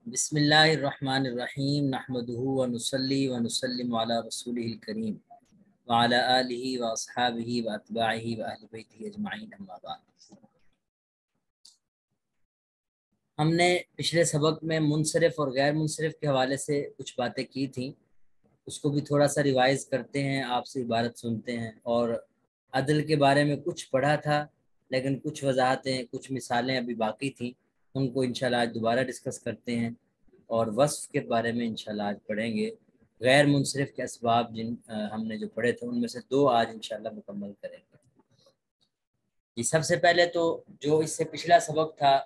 بسم اللہ الرحمن الرحیم نحمدہ ونصلی ونسلم علی رسولہ الکریم وعلی آلہ واصحابہ واتباعہ واہل بیتہ اجمعین اما بعد۔ ہم نے پچھلے سبق میں منصرف اور غیر منصرف کے حوالے سے کچھ باتیں کی تھیں، اس کو بھی تھوڑا سا ریوائز کرتے ہیں، آپ سے عبارت سنتے ہیں۔ اور عدل کے بارے میں کچھ پڑھا تھا لیکن کچھ وضاحتیں، کچھ مثالیں ابھی باقی تھیں، ان کو انشاءاللہ آج دوبارہ ڈسکس کرتے ہیں۔ اور وصف کے بارے میں انشاءاللہ آج پڑھیں گے۔ غیر منصرف کے اسباب جن ہم نے جو پڑھے تھے ان میں سے 2 آج انشاءاللہ مکمل کریں گے۔ جی، سب سے پہلے تو جو اس سے پچھلا سبق تھا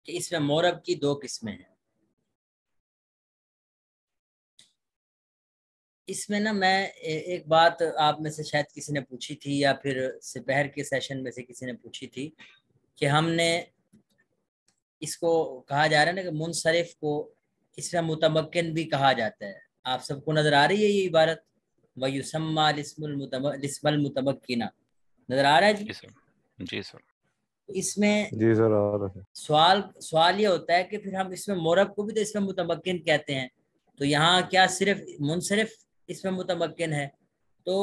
کہ اس میں مورب کی 2 قسمیں ہیں۔ اس میں نا میں ایک بات آپ میں سے شاید کسی نے پوچھی تھی یا پھر سپہر کے سیشن میں سے کسی نے پوچھی تھی کہ ہم نے اس کو کہا جا رہا ہے نا کہ منصرف کو اس میں متمکن بھی کہا جاتا ہے۔ آپ سب کو نظر آ رہی ہے یہ عبارت؟ وَيُسَمَّى الاسم المتمکن، نظر آ رہا ہے؟ جی سر، جی سر۔ اس میں جی سر آ رہا ہے۔ سوال یہ ہوتا ہے کہ پھر ہم اس میں مورب کو بھی تو اس میں متمکن کہتے ہیں، تو یہاں کیا صرف منصرف اس میں متمکن ہے؟ تو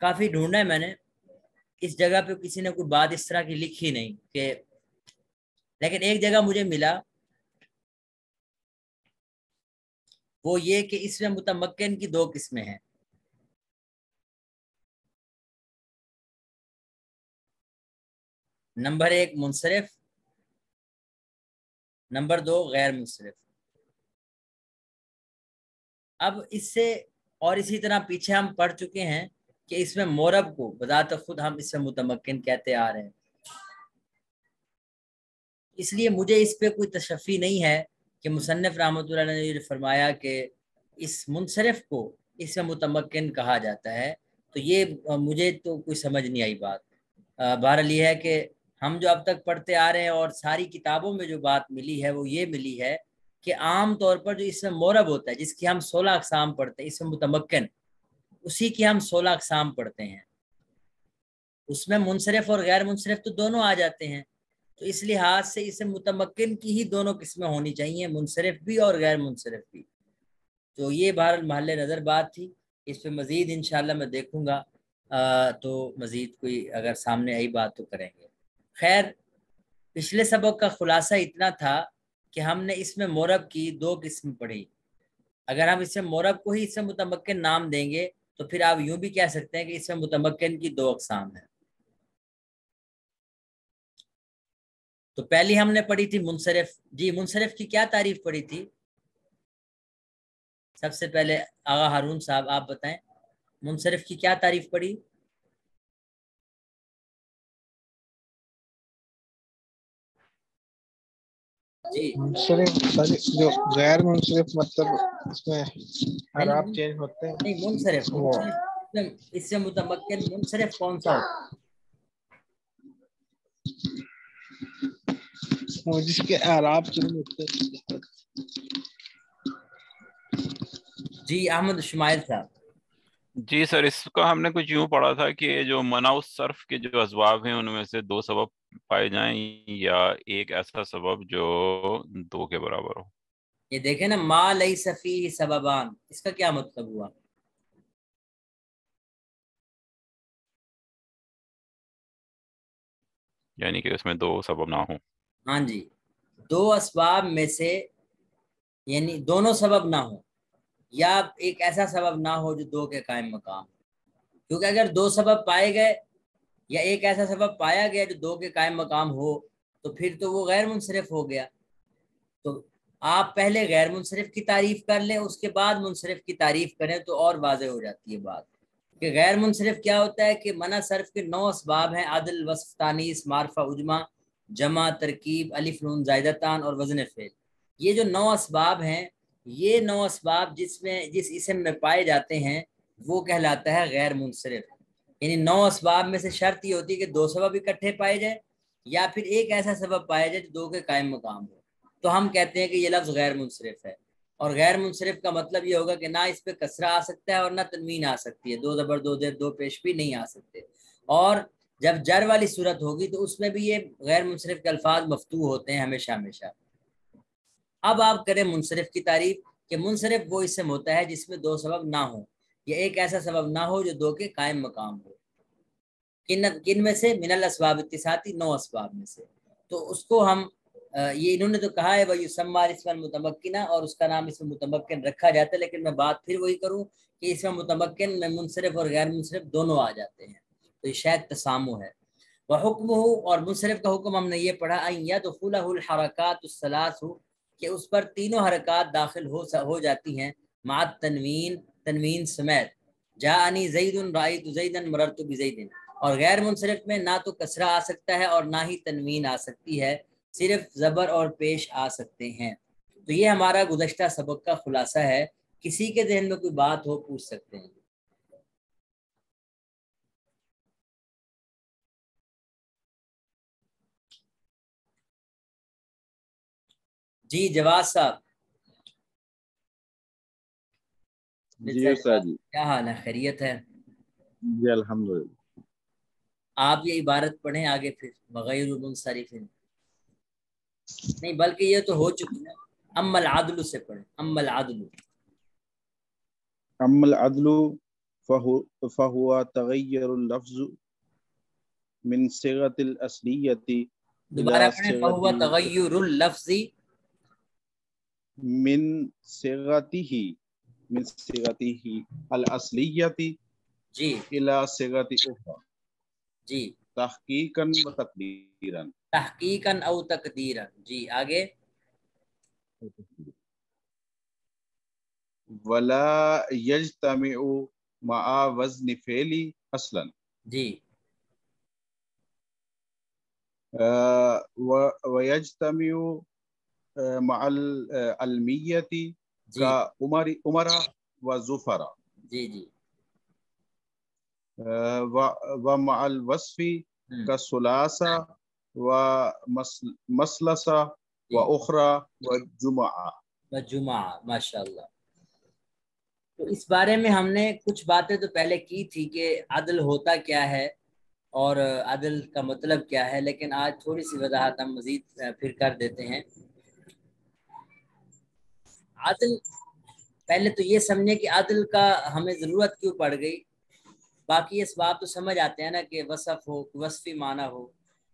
کافی ڈھونڈا ہے میں نے، اس جگہ پہ کسی نے کوئی بات اس طرح کی لکھی نہیں کہ، لیکن ایک جگہ مجھے ملا، وہ یہ کہ اس میں متمکن کی 2 قسمیں ہیں۔ نمبر 1 منصرف، نمبر 2 غیر منصرف۔ اب اس سے اور اسی طرح پیچھے ہم پڑھ چکے ہیں کہ اس میں مورب کو بذات خود ہم اس میں متمکن کہتے آ رہے ہیں، اس لیے مجھے اس پہ کوئی تشفی نہیں ہے کہ مصنف رحمۃ اللہ علیہ نے فرمایا کہ اس منصرف کو اس میں متمکن کہا جاتا ہے، تو یہ مجھے تو کوئی سمجھ نہیں آئی بات۔ بہرحال یہ ہے کہ ہم جو اب تک پڑھتے آ رہے ہیں اور ساری کتابوں میں جو بات ملی ہے وہ یہ ملی ہے کہ عام طور پر جو اس میں مورب ہوتا ہے، جس کی ہم 16 اقسام پڑھتے ہیں، اس میں متمکن، اسی کی ہم 16 اقسام پڑھتے ہیں، اس میں منصرف اور غیر منصرف تو دونوں آ جاتے ہیں، تو اس لحاظ سے اسے متمکن کی ہی 2 قسمیں ہونی چاہیے، منصرف بھی اور غیر منصرف بھی۔ تو یہ بہرحال محل نظر بات تھی، اس پہ مزید انشاءاللہ میں دیکھوں گا، تو مزید کوئی اگر سامنے آئی بات تو کریں گے۔ خیر، پچھلے سبق کا خلاصہ اتنا تھا کہ ہم نے اس میں مورب کی 2 قسم پڑھی۔ اگر ہم اس میں مورب کو ہی اس میں متمکن نام دیں گے تو پھر آپ یوں بھی کہہ سکتے ہیں کہ اس میں متمکن کی 2 اقسام ہیں۔ تو پہلی ہم نے پڑھی تھی منصرف۔ جی، منصرف کی کیا تعریف پڑھی تھی؟ سب سے پہلے آغا ہارون صاحب آپ بتائیں، منصرف کی کیا تعریف پڑھی؟ جی، منصرف جو غیر منصرف مطلب اس میں اعراب چینج ہوتے ہیں، نہیں منصرف وہ اس سے متمکن منصرف کون سا ہوتا وہ جس کے اعراب چینج ہوتے ہیں۔ جی احمد شمائل صاحب۔ جی سر، اس کا ہم نے کچھ یوں پڑھا تھا کہ جو منع الصرف کے جو اسباب ہیں ان میں سے 2 سبب پائے جائیں یا ایک ایسا سبب جو 2 کے برابر ہو۔ یہ دیکھیں نا، ما لیس فیہ سببان، اس کا کیا مطلب ہوا؟ یعنی کہ اس میں 2 سبب نہ ہوں۔ ہاں جی، 2 اسباب میں سے یعنی دونوں سبب نہ ہو، یا ایک ایسا سبب نہ ہو جو 2 کے قائم مقام، کیونکہ اگر 2 سبب پائے گئے یا ایک ایسا سبب پایا گیا جو 2 کے قائم مقام ہو تو پھر تو وہ غیر منصرف ہو گیا۔ تو آپ پہلے غیر منصرف کی تعریف کر لیں، اس کے بعد منصرف کی تعریف کریں تو اور واضح ہو جاتی ہے بات کہ غیر منصرف کیا ہوتا ہے کہ منع صرف کے 9 اسباب ہیں: عدل، وصف، تانیث، معرفہ، عجمہ، جمع، ترکیب، الف نون زائدتان اور وزن فعل۔ یہ جو 9 اسباب ہیں، یہ 9 اسباب جس اسم میں پائے جاتے ہیں وہ کہلاتا ہے غیر منصرف۔ یعنی 9 اسباب میں سے شرط یہ ہوتی ہے کہ 2 سبب اکٹھے پائے جائیں یا پھر ایک ایسا سبب پایا جائے جو 2 کے قائم مقام ہو، تو ہم کہتے ہیں کہ یہ لفظ غیر منصرف ہے۔ اور غیر منصرف کا مطلب یہ ہوگا کہ نہ اس پہ کسرہ آ سکتا ہے اور نہ تنوین آ سکتی ہے، 2 زبر 2 زیر 2 پیش بھی نہیں آ سکتے۔ اور جب جر والی صورت ہوگی تو اس میں بھی یہ غیر منصرف کے الفاظ مفتوح ہوتے ہیں ہمیشہ ہمیشہ۔ اب آپ کریں منصرف کی تعریف کہ منصرف وہ اسم ہوتا ہے جس میں دو سبب نہ ہو، یا ایک ایسا سبب نہ ہو جو دو کے قائم مقام ہو۔ کن میں سے؟ من الاسباب اتصاتی، 9 اسباب میں سے۔ تو اس کو ہم یہ انہوں نے تو کہا ہے وَيُسَمَّى الاسم المتمکن، اور اس کا نام اسم متمکن رکھا جاتا ہے، لیکن میں بات پھر وہی کروں کہ اسم متمکن میں منصرف اور غیر منصرف دونوں آ جاتے ہیں، تو یہ شاید تسامو ہے۔ وحکمہ، اور منصرف کا حکم ہم نے یہ پڑھا ان یدخلہ الحرکات الثلاث، کہ اس پر تینوں حرکات داخل ہو جاتی ہیں، مع التنوین، تنوین سمیت، جاءنی زید رأیت زیدا مررت بزید۔ اور غیر منصرف میں نہ تو کسرہ آ سکتا ہے اور نہ ہی تنوین آ سکتی ہے، صرف زبر اور پیش آ سکتے ہیں۔ تو یہ ہمارا گزشتہ سبق کا خلاصہ ہے۔ کسی کے ذہن میں کوئی بات ہو پوچھ سکتے ہیں۔ جی جواز صاحب، جی استاد جی، کیا حال ہے؟ خیریت ہے؟ جی الحمدللہ۔ آپ یہ عبارت پڑھیں آگے، پھر بغیر منصرف نہیں، بلکہ یہ تو ہو چکی ہے، اما العدل سے پڑھیں، اما العدل۔ اما العدل فهو تغیر اللفظ من صيغة الأصلية دوبارہ إلى پڑھیں، فہو صيغته تغیر اللفظ، من صيغته الأصلية جی إلى صيغة أخرى جی، تحقيقا وتقديرا۔ تحقیقاً او تقدیرا، جی آگے۔ ولا يجتمع مع وزن فعل اصلا، جی ويجتمع مع العلمية جی كعمر وزفر، جی جی ومع الوصف كثلاثة ومثلثة وأخرى وجمعة۔ جمعہ، ماشاء اللہ۔ تو اس بارے میں ہم نے کچھ باتیں تو پہلے کی تھی کہ عدل ہوتا کیا ہے اور عدل کا مطلب کیا ہے، لیکن آج تھوڑی سی وضاحت ہم مزید پھر کر دیتے ہیں۔ عدل، پہلے تو یہ سمجھیں کہ عدل کا ہمیں ضرورت کیوں پڑ گئی۔ باقی اسباب تو سمجھ آتے ہیں نا، کہ وصف ہو، وصفی معنی ہو۔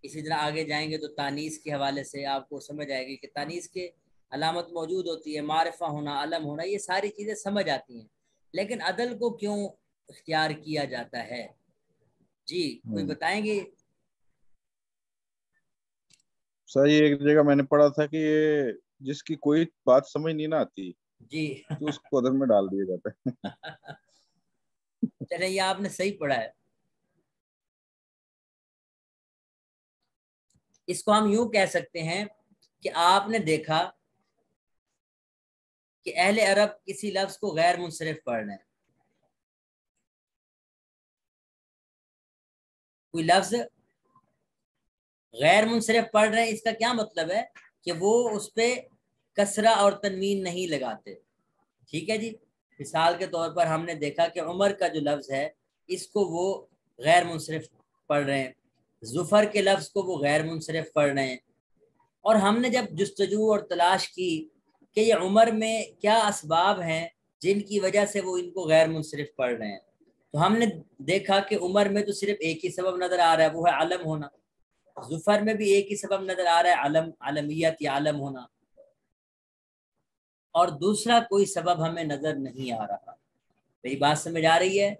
اسی طرح آگے جائیں گے تو تانیث کے حوالے سے آپ کو سمجھ آئے گی کہ تانیث کے علامت موجود ہوتی ہے، معرفہ ہونا، علم ہونا، یہ ساری چیزیں سمجھ آتی ہیں، لیکن عدل کو کیوں اختیار کیا جاتا ہے؟ جی کوئی بتائیں گے؟ سر یہ ایک جگہ میں نے پڑھا تھا کہ یہ جس کی کوئی بات سمجھ نہیں نہ آتی جی تو اس کو عدل میں ڈال دیا جاتا ہے۔ چلیں یہ آپ نے صحیح پڑھا ہے۔ اس کو ہم یوں کہہ سکتے ہیں کہ آپ نے دیکھا کہ اہل عرب کسی لفظ کو غیر منصرف پڑھ رہے ہیں، کوئی لفظ غیر منصرف پڑھ رہے ہیں، اس کا کیا مطلب ہے کہ وہ اس پہ کسرہ اور تنوین نہیں لگاتے۔ ٹھیک ہے جی، مثال کے طور پر ہم نے دیکھا کہ عمر کا جو لفظ ہے اس کو وہ غیر منصرف پڑھ رہے ہیں، ظفر کے لفظ کو وہ غیر منصرف پڑھ رہے ہیں۔ اور ہم نے جب جستجو اور تلاش کی کہ یہ عمر میں کیا اسباب ہیں جن کی وجہ سے وہ ان کو غیر منصرف پڑھ رہے ہیں، تو ہم نے دیکھا کہ عمر میں تو صرف ایک ہی سبب نظر آ رہا ہے، وہ ہے علم ہونا۔ ظفر میں بھی ایک ہی سبب نظر آ رہا ہے، علمیت یا علم ہونا، اور دوسرا کوئی سبب ہمیں نظر نہیں آ رہا۔ میری بات سمجھ آ رہی ہے؟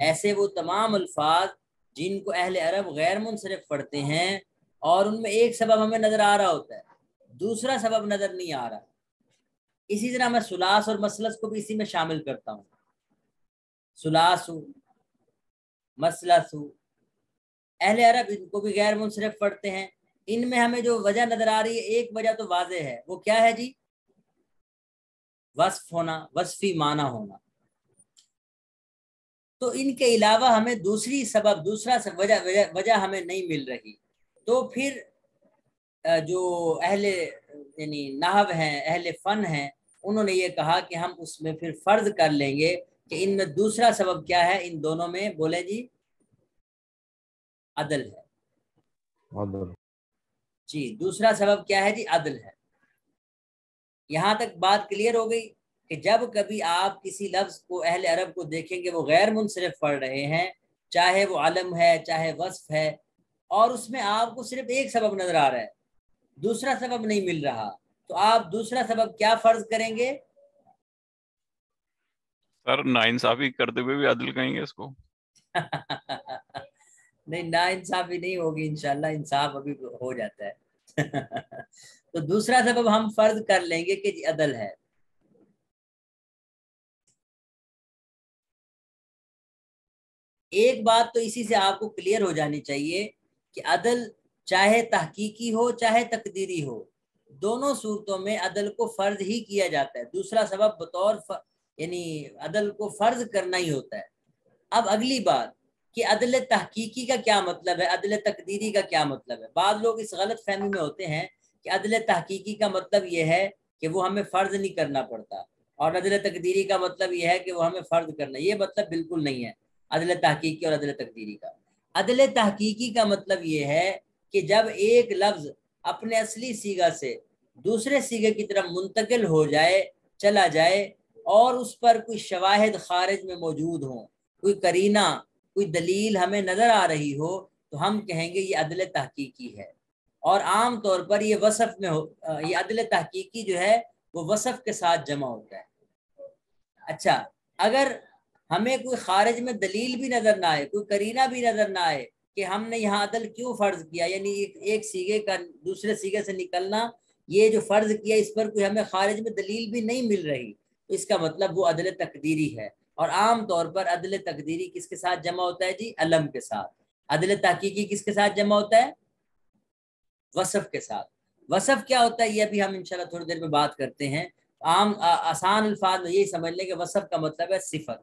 ایسے وہ تمام الفاظ جن کو اہل عرب غیر منصرف پڑھتے ہیں اور ان میں ایک سبب ہمیں نظر آ رہا ہوتا ہے، دوسرا سبب نظر نہیں آ رہا۔ اسی طرح میں ثلاث اور مثلث کو بھی اسی میں شامل کرتا ہوں، ثلاث مثلث، اہل عرب ان کو بھی غیر منصرف پڑھتے ہیں۔ ان میں ہمیں جو وجہ نظر آ رہی ہے، ایک وجہ تو واضح ہے، وہ کیا ہے جی؟ وصف ہونا، وصفی معنی ہونا۔ تو ان کے علاوہ ہمیں دوسری سبب، دوسرا وجہ ہمیں نہیں مل رہی۔ تو پھر جو اہل یعنی نحو ہیں، اہل فن ہیں، انہوں نے یہ کہا کہ ہم اس میں پھر فرض کر لیں گے کہ ان میں دوسرا سبب کیا ہے، ان دونوں میں، بولے جی؟ عدل ہے عدل. جی. دوسرا سبب کیا ہے جی؟ عدل ہے. یہاں تک بات کلیئر ہو گئی کہ جب کبھی آپ کسی لفظ کو اہل عرب کو دیکھیں گے وہ غیر منصرف پڑھ رہے ہیں، چاہے وہ علم ہے چاہے وصف ہے، اور اس میں آپ کو صرف ایک سبب نظر آ رہا ہے، دوسرا سبب نہیں مل رہا، تو آپ دوسرا سبب کیا فرض کریں گے؟ سر ناانصافی کرتے ہوئے بھی عدل کہیں گے اس کو؟ نہیں، نا انصافی نہیں ہوگی، انشاءاللہ انصاف ابھی ہو جاتا ہے. تو دوسرا سبب ہم فرض کر لیں گے کہ جی عدل ہے. ایک بات تو اسی سے آپ کو کلیئر ہو جانی چاہیے کہ عدل چاہے تحقیقی ہو چاہے تقدیری ہو، دونوں صورتوں میں عدل کو فرض ہی کیا جاتا ہے. دوسرا سبب بطور یعنی عدل کو فرض کرنا ہی ہوتا ہے. اب اگلی بات کہ عدل تحقیقی کا کیا مطلب ہے، عدل تقدیری کا کیا مطلب ہے. بعض لوگ اس غلط فہمی میں ہوتے ہیں کہ عدل تحقیقی کا مطلب یہ ہے کہ وہ ہمیں فرض نہیں کرنا پڑتا، اور عدل تقدیری کا مطلب یہ ہے کہ وہ ہمیں فرض کرنا. یہ مطلب بالکل نہیں ہے عدل تحقیقی اور عدل تقدیری کا. عدل تحقیقی کا مطلب یہ ہے کہ جب ایک لفظ اپنے اصلی صیغہ سے دوسرے صیغے کی طرف منتقل ہو جائے، چلا جائے، اور اس پر کوئی شواہد خارج میں موجود ہوں، کوئی قرینہ کوئی دلیل ہمیں نظر آ رہی ہو، تو ہم کہیں گے یہ عدل تحقیقی ہے. اور عام طور پر یہ وصف میں یہ عدل تحقیقی جو ہے وہ وصف کے ساتھ جمع ہوتا ہے. اچھا، اگر ہمیں کوئی خارج میں دلیل بھی نظر نہ آئے، کوئی قرینہ بھی نظر نہ آئے کہ ہم نے یہاں عدل کیوں فرض کیا، یعنی ایک صیغے کا دوسرے صیغے سے نکلنا یہ جو فرض کیا اس پر کوئی ہمیں خارج میں دلیل بھی نہیں مل رہی، تو اس کا مطلب وہ عدل تقدیری ہے. اور عام طور پر عدل تقدیری کس کے ساتھ جمع ہوتا ہے جی؟ علم کے ساتھ. عدل تحقیقی کس کے ساتھ جمع ہوتا ہے؟ وصف کے ساتھ. وصف کیا ہوتا ہے یہ ابھی ہم انشاءاللہ تھوڑی دیر میں بات کرتے ہیں. عام آسان الفاظ میں یہی سمجھ لیں کہ وصف کا مطلب ہے صفت.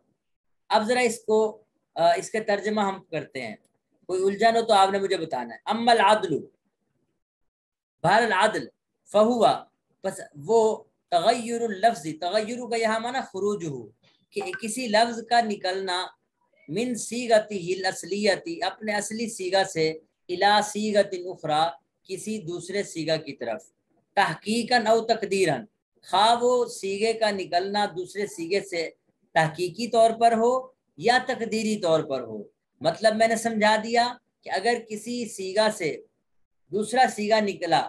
اب ذرا اس کے ترجمہ ہم کرتے ہیں، کوئی الجھن ہو تو آپ نے مجھے بتانا ہے. اما العدل، بہر العدل فہوا، بس وہ تغیر اللفظ، تغیر کا یہاں مانا خروج ہو، کہ کسی لفظ کا نکلنا من صیغتہ الاصلیۃ، اپنے اصلی صیغہ سے، الی صیغۃ اخری، کسی دوسرے صیغہ کی طرف، تحقیقاً او تقدیراً، خواہ وہ صیغے کا نکلنا دوسرے صیغے سے تحقیقی طور پر ہو یا تقدیری طور پر ہو. مطلب میں نے سمجھا دیا کہ اگر کسی صیغہ سے دوسرا صیغہ نکلا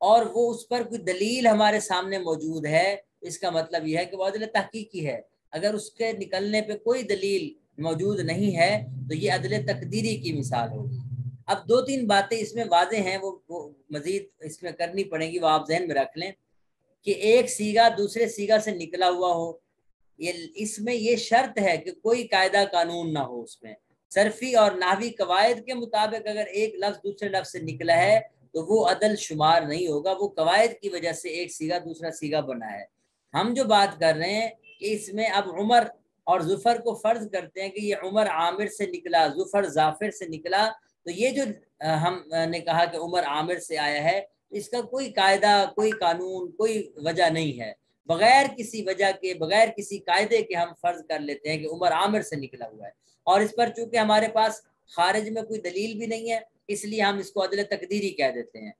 اور وہ اس پر کوئی دلیل ہمارے سامنے موجود ہے، اس کا مطلب یہ ہے کہ وہ عدل تحقیقی ہے. اگر اس کے نکلنے پہ کوئی دلیل موجود نہیں ہے تو یہ عدل تقدیری کی مثال ہوگی. اب دو تین باتیں اس میں واضح ہیں، وہ مزید اس میں کرنی پڑیں گی، وہ آپ ذہن میں رکھ لیں کہ ایک صیغہ دوسرے صیغہ سے نکلا ہوا ہو، اس میں یہ شرط ہے کہ کوئی قاعدہ قانون نہ ہو. اس میں صرفی اور نحوی قواعد کے مطابق اگر ایک لفظ دوسرے لفظ سے نکلا ہے تو وہ عدل شمار نہیں ہوگا، وہ قواعد کی وجہ سے ایک صیغہ دوسرا صیغہ بنا ہے. ہم جو بات کر رہے ہیں کہ اس میں اب عمر اور ظفر کو فرض کرتے ہیں کہ یہ عمر عامر سے نکلا، ظفر ظافر سے نکلا، تو یہ جو ہم نے کہا کہ عمر عامر سے آیا ہے، اس کا کوئی قاعدہ، کوئی قانون، کوئی وجہ نہیں ہے. بغیر کسی وجہ کے، بغیر کسی قاعدے کے ہم فرض کر لیتے ہیں کہ عمر عامر سے نکلا ہوا ہے، اور اس پر چونکہ ہمارے پاس خارج میں کوئی دلیل بھی نہیں ہے اس لیے ہم اس کو عدل تقدیری کہہ دیتے ہیں.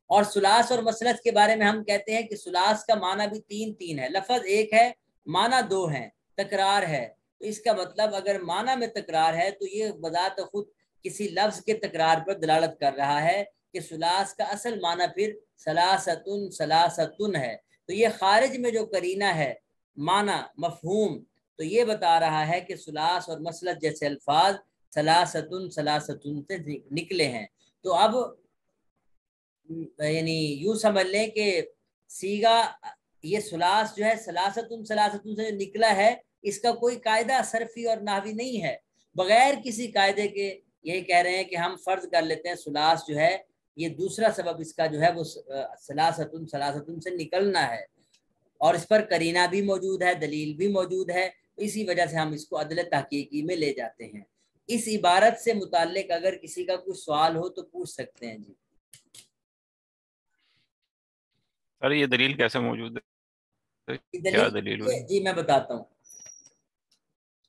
اور ثلاث اور مثلث کے بارے میں ہم کہتے ہیں کہ ثلاث کا معنی بھی تین ہے، لفظ ایک ہے، معنی دو ہیں، تکرار ہے. تو اس کا مطلب اگر معنی میں تکرار ہے تو یہ بذات خود کسی لفظ کے تکرار پر دلالت کر رہا ہے کہ ثلاث کا اصل معنی پھر ثلاثتن ثلاثتن ہے. تو یہ خارج میں جو قرینہ ہے، معنی، مفہوم، تو یہ بتا رہا ہے کہ ثلاث اور مثلث جیسے الفاظ ثلاثتن ثلاثتن سے نکلے ہیں. تو اب یعنی یوں سمجھ لیں کہ صیغہ یہ ثلاث جو ہے ثلاثتن ثلاثتن سے نکلا ہے، اس کا کوئی قاعدہ صرفی اور نحوی نہیں ہے. بغیر کسی قاعدے کے یہی کہہ رہے ہیں کہ ہم فرض کر لیتے ہیں ثلاث جو ہے یہ دوسرا سبب اس کا جو ہے وہ ثلاثتن ثلاثتن سے نکلنا ہے، اور اس پر قرینہ بھی موجود ہے، دلیل بھی موجود ہے. اسی وجہ سے ہم اس کو عدل تحقیقی میں لے جاتے ہیں. اس عبارت سے متعلق اگر کسی کا کوئی سوال ہو تو پوچھ سکتے ہیں. جی سر یہ دلیل کیسے موجود ہے؟ کیا دلیل ہوئی؟ جی میں بتاتا ہوں.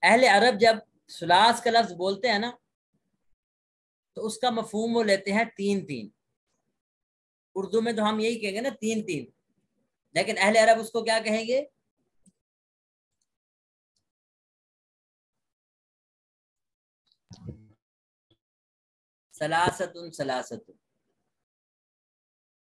اہل عرب جب ثلاث کا لفظ بولتے ہیں نا تو اس کا مفہوم وہ لیتے ہیں 3-3. اردو میں تو ہم یہی کہیں گے نا 3-3, لیکن اہل عرب اس کو کیا کہیں گے؟ سلاستن سلاستن.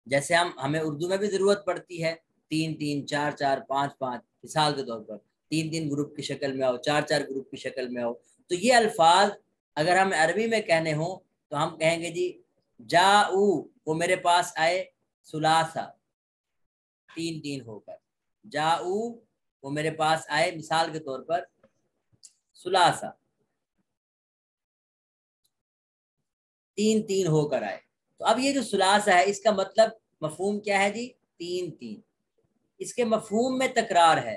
جیسے ہمیں اردو میں بھی ضرورت پڑتی ہے 3-3 4-4 5-5, مثال کے طور پر 3-3 گروپ کی شکل میں آؤ, 4-4 گروپ کی شکل میں آؤ. تو یہ الفاظ اگر ہم عربی میں کہنے ہوں تو ہم کہیں گے جی جاؤ, وہ میرے پاس آئے ثلاثہ 3-3 ہو کر. جاؤ, وہ میرے پاس آئے مثال کے طور پر ثلاثہ 3-3 ہو کر آئے. تو اب یہ جو ثلاثہ ہے اس کا مطلب مفہوم کیا ہے جی؟ 3-3. اس کے مفہوم میں تکرار ہے.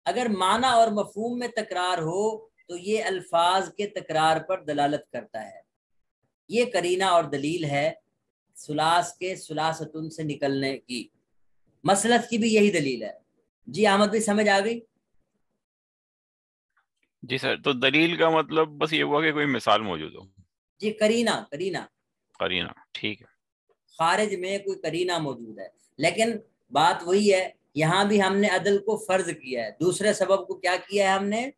اگر معنی اور مفہوم میں تکرار ہو تو یہ الفاظ کے تکرار پر دلالت کرتا ہے. یہ قرینہ اور دلیل ہے ثلاث کے ثلاثتن سے نکلنے کی. مسلط کی بھی یہی دلیل ہے. جی احمد بھی سمجھ آ گئی؟ جی سر, تو دلیل کا مطلب بس یہ ہوا کہ کوئی مثال موجود ہو. جی قرینہ قرینہ قرینہ, ٹھیک ہے. خارج میں کوئی قرینہ موجود ہے. لیکن بات وہی ہے, یہاں بھی ہم نے عدل کو فرض کیا ہے. دوسرے سبب کو کیا کیا ہے ہم نے؟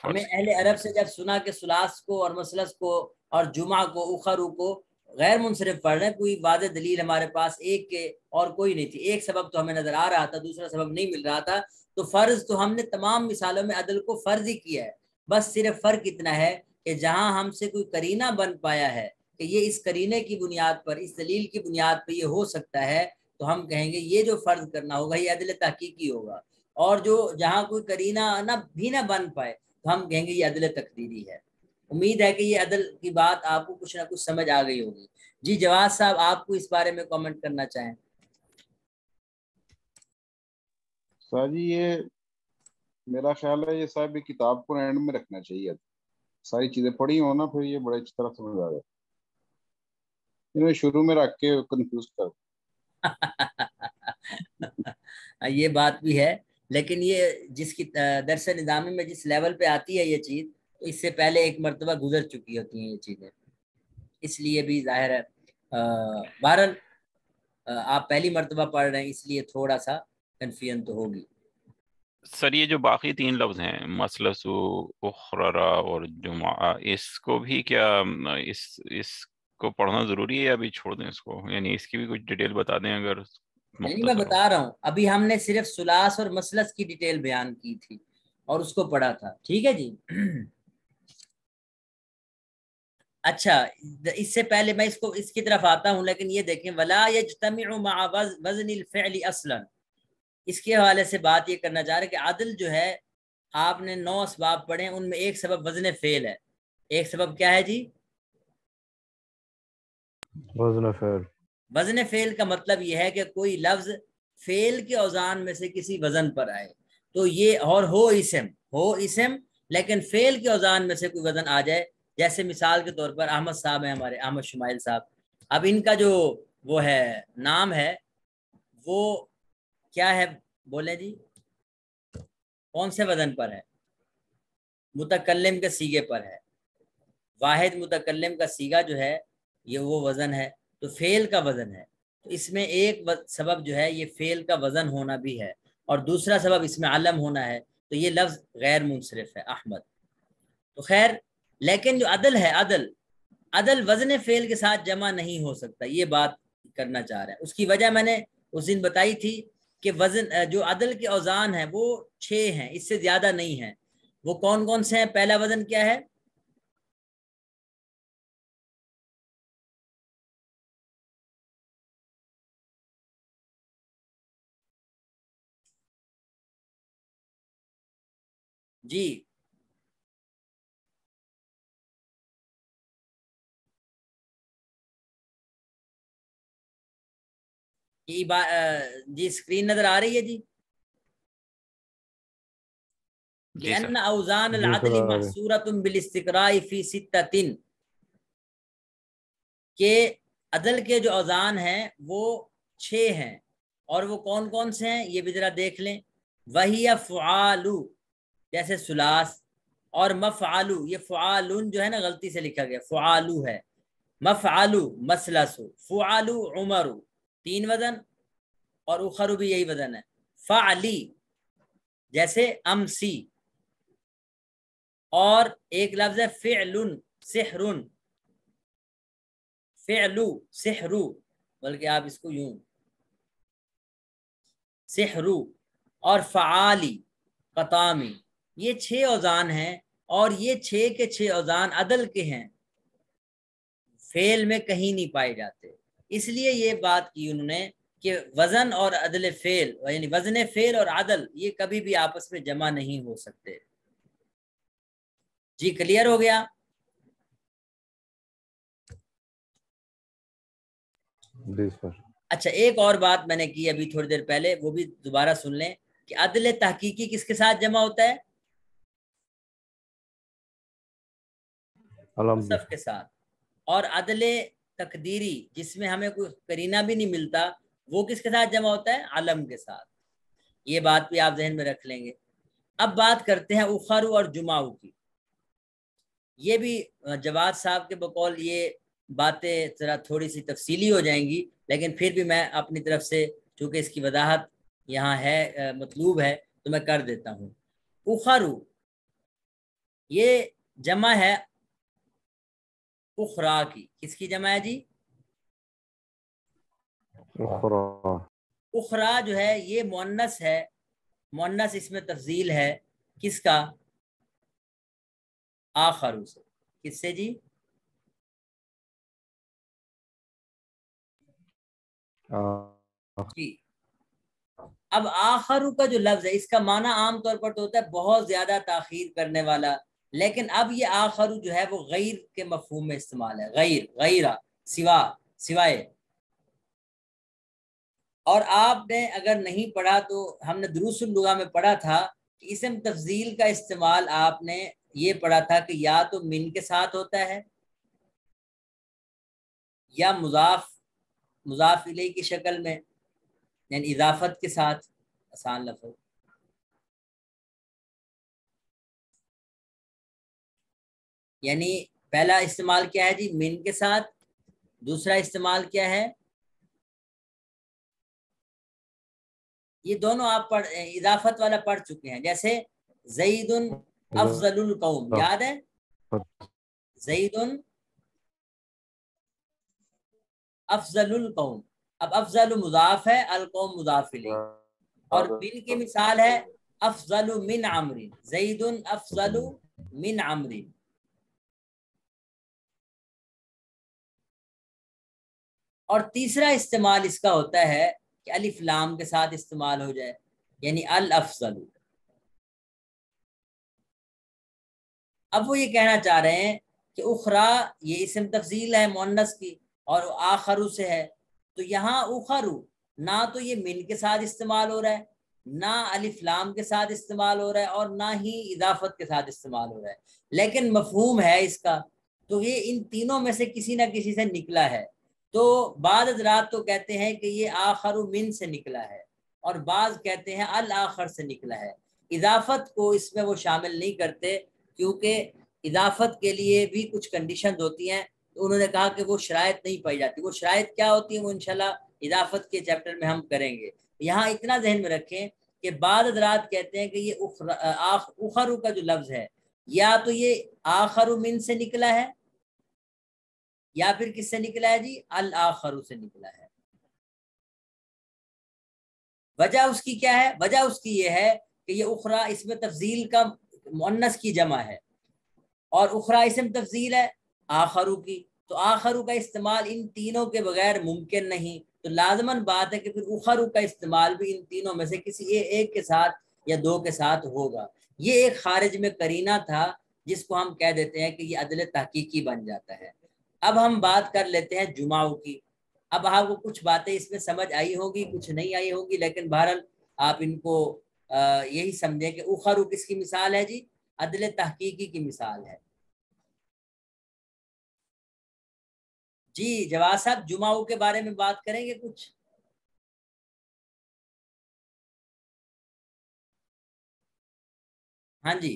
ہمیں اہل عرب سے جب سنا کہ ثلاث کو اور مثلث کو اور جمعہ کو اخرو کو غیر منصرف پڑھ رہے ہیں, کوئی واضح دلیل ہمارے پاس ایک کے اور کوئی نہیں تھی. ایک سبب تو ہمیں نظر آ رہا تھا, دوسرا سبب نہیں مل رہا تھا. تو فرض تو ہم نے تمام مثالوں میں عدل کو فرض ہی کیا ہے. بس صرف فرق اتنا ہے کہ جہاں ہم سے کوئی قرینہ بن پایا ہے کہ یہ اس قرینے کی بنیاد پر, اس دلیل کی بنیاد پر یہ ہو سکتا ہے, تو ہم کہیں گے یہ جو فرض کرنا ہوگا یہ عدل تحقیقی ہوگا. اور جو جہاں کوئی قرینہ نہ بن پائے تو ہم کہیں گے یہ عدل تقدیری ہے. امید ہے کہ یہ عدل کی بات آپ کو کچھ نہ کچھ سمجھ آ گئی ہوگی. جی جواز صاحب, آپ کو اس بارے میں کامنٹ کرنا چاہیں؟ سر جی یہ میرا خیال ہے یہ صاحب کتاب کو اینڈ میں رکھنا چاہیے. ساری چیزیں پڑھی ہو نا, پھر یہ بڑے اچھی طرح سمجھ آ جائے. انہیں شروع میں رکھ کے کنفیوز کر. یہ بات بھی ہے, لیکن یہ جس کی درس نظامی میں جس لیول پہ آتی ہے یہ چیز, تو اس سے پہلے ایک مرتبہ گزر چکی ہوتی ہیں یہ چیزیں, اس لیے بھی ظاہر ہے. بہرحال آپ پہلی مرتبہ پڑھ رہے ہیں اس لیے تھوڑا سا کنفیوژن تو ہوگی. سر یہ جو باقی 3 لفظ ہیں مثلث, اخررا اور جمعہ, اس کو بھی کیا اس کو پڑھنا ضروری ہے یا ابھی چھوڑ دیں اس کو؟ یعنی اس کی بھی کچھ ڈیٹیل بتا دیں اگر نہیں, میں بتا رہا ہوں, ابھی ہم نے صرف ثلاث اور مثلث کی ڈیٹیل بیان کی تھی اور اس کو پڑھا تھا. ٹھیک ہے جی. اچھا, اس سے پہلے میں اس کی طرف آتا ہوں, لیکن یہ دیکھیں ولا یجتمع مع وزن الفعل اصلا, اس کے حوالے سے بات یہ کرنا چاہ رہے کہ عدل جو ہے, آپ نے 9 اسباب پڑھے, ان میں ایک سبب وزن فعل ہے. ایک سبب کیا ہے جی؟ وزن فعل. وزن فعل کا مطلب یہ ہے کہ کوئی لفظ فعل کے اوزان میں سے کسی وزن پر آئے, تو یہ اور ہو اسم لیکن فعل کے اوزان میں سے کوئی وزن آ جائے. جیسے مثال کے طور پر احمد صاحب ہیں ہمارے, احمد شمائل صاحب. اب ان کا جو وہ ہے نام ہے وہ کیا ہے بولیں جی, کون سے وزن پر ہے؟ متکلم کے سیغے پر ہے. واحد متکلم کا سیغہ جو ہے یہ وہ وزن ہے, تو فعل کا وزن ہے. تو اس میں ایک سبب جو ہے یہ فعل کا وزن ہونا بھی ہے, اور دوسرا سبب اس میں علم ہونا ہے. تو یہ لفظ غیر منصرف ہے احمد. تو خیر, لیکن جو عدل ہے, عدل وزن فعل کے ساتھ جمع نہیں ہو سکتا, یہ بات کرنا چاہ رہا ہے. اس کی وجہ میں نے اس دن بتائی تھی کہ وزن جو عدل کے اوزان ہیں وہ 6 ہیں, اس سے زیادہ نہیں ہیں. وہ کون کون سے ہیں؟ پہلا وزن کیا ہے؟ جی جی اسکرین نظر آ رہی ہے جی؟ لأن اوزان العدل محصورۃ بالاستقراء فی 6, کہ عدل کے جو اوزان ہیں وہ 6 ہیں, اور وہ کون کون سے ہیں یہ بھی ذرا دیکھ لیں. وہی فعال, جیسے ثلاث اور مفعلو، یہ فعالن جو ہے نا غلطی سے لکھا گیا، فعالو ہے، مفعلو مسلسو، فعالو عمرو، 3 وزن، اور اخرو بھی یہی وزن ہے، فعلی جیسے امسی، اور ایک لفظ ہے فعلن سحرن، فعلو سحرو، بلکہ آپ اس کو یوں سحرو، اور فعالی قطامی، یہ 6 اوزان ہیں، اور یہ 6 کے 6 اوزان عدل کے ہیں، فعل میں کہیں نہیں پائے جاتے۔ اس لیے یہ بات کی انہوں نے کہ وزن اور عدل فعل، یعنی وزن فعل اور عدل، یہ کبھی بھی آپس میں جمع نہیں ہو سکتے۔ جی کلیئر ہو گیا؟ جی سر۔ اچھا ایک اور بات میں نے کی ابھی تھوڑی دیر پہلے، وہ بھی دوبارہ سن لیں کہ عدل تحقیقی کس کے ساتھ جمع ہوتا ہے؟ وصف کے ساتھ۔ اور عدل تقدیری جس میں ہمیں کوئی قرینہ بھی نہیں ملتا، وہ کس کے ساتھ جمع ہوتا ہے؟ علم کے ساتھ۔ یہ بات بھی آپ ذہن میں رکھ لیں گے۔ اب بات کرتے ہیں اخرو اور جمعو کی۔ یہ بھی جواد صاحب کے بقول یہ باتیں ذرا تھوڑی سی تفصیلی ہو جائیں گی، لیکن پھر بھی میں اپنی طرف سے چونکہ اس کی وضاحت یہاں ہے، مطلوب ہے، تو میں کر دیتا ہوں۔ اخرو یہ جمع ہے اخرا کی، کس کی جمع ہے جی؟ اخرى۔ اخرا جو ہے یہ مؤنث ہے، مؤنث اس میں تفضیل ہے، کس کا؟ آخرو سے۔ کس سے جی؟ جی اب آخرو کا جو لفظ ہے اس کا معنی عام طور پر تو ہوتا ہے بہت زیادہ تاخیر کرنے والا، لیکن اب یہ آخرو جو ہے وہ غیر کے مفہوم میں استعمال ہے، غیر، غیرہ، سوا، سوائے۔ اور آپ نے اگر نہیں پڑھا تو ہم نے دروس اللغہ میں پڑھا تھا کہ اسم تفضیل کا استعمال آپ نے یہ پڑھا تھا کہ یا تو من کے ساتھ ہوتا ہے یا مضاف الیہ کی شکل میں، یعنی اضافت کے ساتھ، آسان لفظ۔ یعنی پہلا استعمال کیا ہے جی؟ من کے ساتھ۔ دوسرا استعمال کیا ہے؟ یہ دونوں آپ اضافت والا پڑھ چکے ہیں، جیسے زید افضل القوم، یاد ہے؟ زید افضل القوم، اب افضل مضاف ہے، القوم مضاف الیہ، اور من کی مثال ہے افضل من عمر، زید افضل من عمر۔ اور تیسرا استعمال اس کا ہوتا ہے کہ الف لام کے ساتھ استعمال ہو جائے، یعنی الافضل۔ اب وہ یہ کہنا چاہ رہے ہیں کہ اخرا یہ اسم تفضیل ہے مؤنث کی، اور آخرو سے ہے، تو یہاں اخرو نہ تو یہ من کے ساتھ استعمال ہو رہا ہے، نہ الف لام کے ساتھ استعمال ہو رہا ہے، اور نہ ہی اضافت کے ساتھ استعمال ہو رہا ہے، لیکن مفہوم ہے اس کا، تو یہ ان تینوں میں سے کسی نہ کسی سے نکلا ہے۔ تو بعض حضرات تو کہتے ہیں کہ یہ آخر من سے نکلا ہے، اور بعض کہتے ہیں الآخر سے نکلا ہے۔ اضافت کو اس میں وہ شامل نہیں کرتے، کیونکہ اضافت کے لیے بھی کچھ کنڈیشنز ہوتی ہیں، تو انہوں نے کہا کہ وہ شرائط نہیں پائی جاتی۔ وہ شرائط کیا ہوتی ہیں وہ انشاءاللہ اضافت کے چیپٹر میں ہم کریں گے۔ یہاں اتنا ذہن میں رکھیں کہ بعض حضرات کہتے ہیں کہ یہ اخرو کا جو لفظ ہے یا تو یہ آخر من سے نکلا ہے یا پھر کس سے نکلا ہے جی؟ الآخر سے نکلا ہے۔ وجہ اس کی کیا ہے؟ وجہ اس کی یہ ہے کہ یہ اخرا اس میں تفضیل کا مؤنث کی جمع ہے، اور اخرا اسم تفضیل ہے آخرو کی، تو آخرو کا استعمال ان تینوں کے بغیر ممکن نہیں، تو لازماً بات ہے کہ پھر اخرو کا استعمال بھی ان تینوں میں سے کسی ایک کے ساتھ یا دو کے ساتھ ہوگا۔ یہ ایک خارج میں قرینہ تھا جس کو ہم کہہ دیتے ہیں کہ یہ عدل تحقیقی بن جاتا ہے۔ اب ہم بات کر لیتے ہیں جمعوں کی۔ اب آپ کو کچھ باتیں اس میں سمجھ آئی ہوگی، کچھ نہیں آئی ہوگی، لیکن بہرحال آپ ان کو یہی سمجھیں کہ اخرو کس کی مثال ہے جی؟ عدل تحقیقی کی مثال ہے۔ جی جواد صاحب جمعوں کے بارے میں بات کریں گے کچھ؟ ہاں جی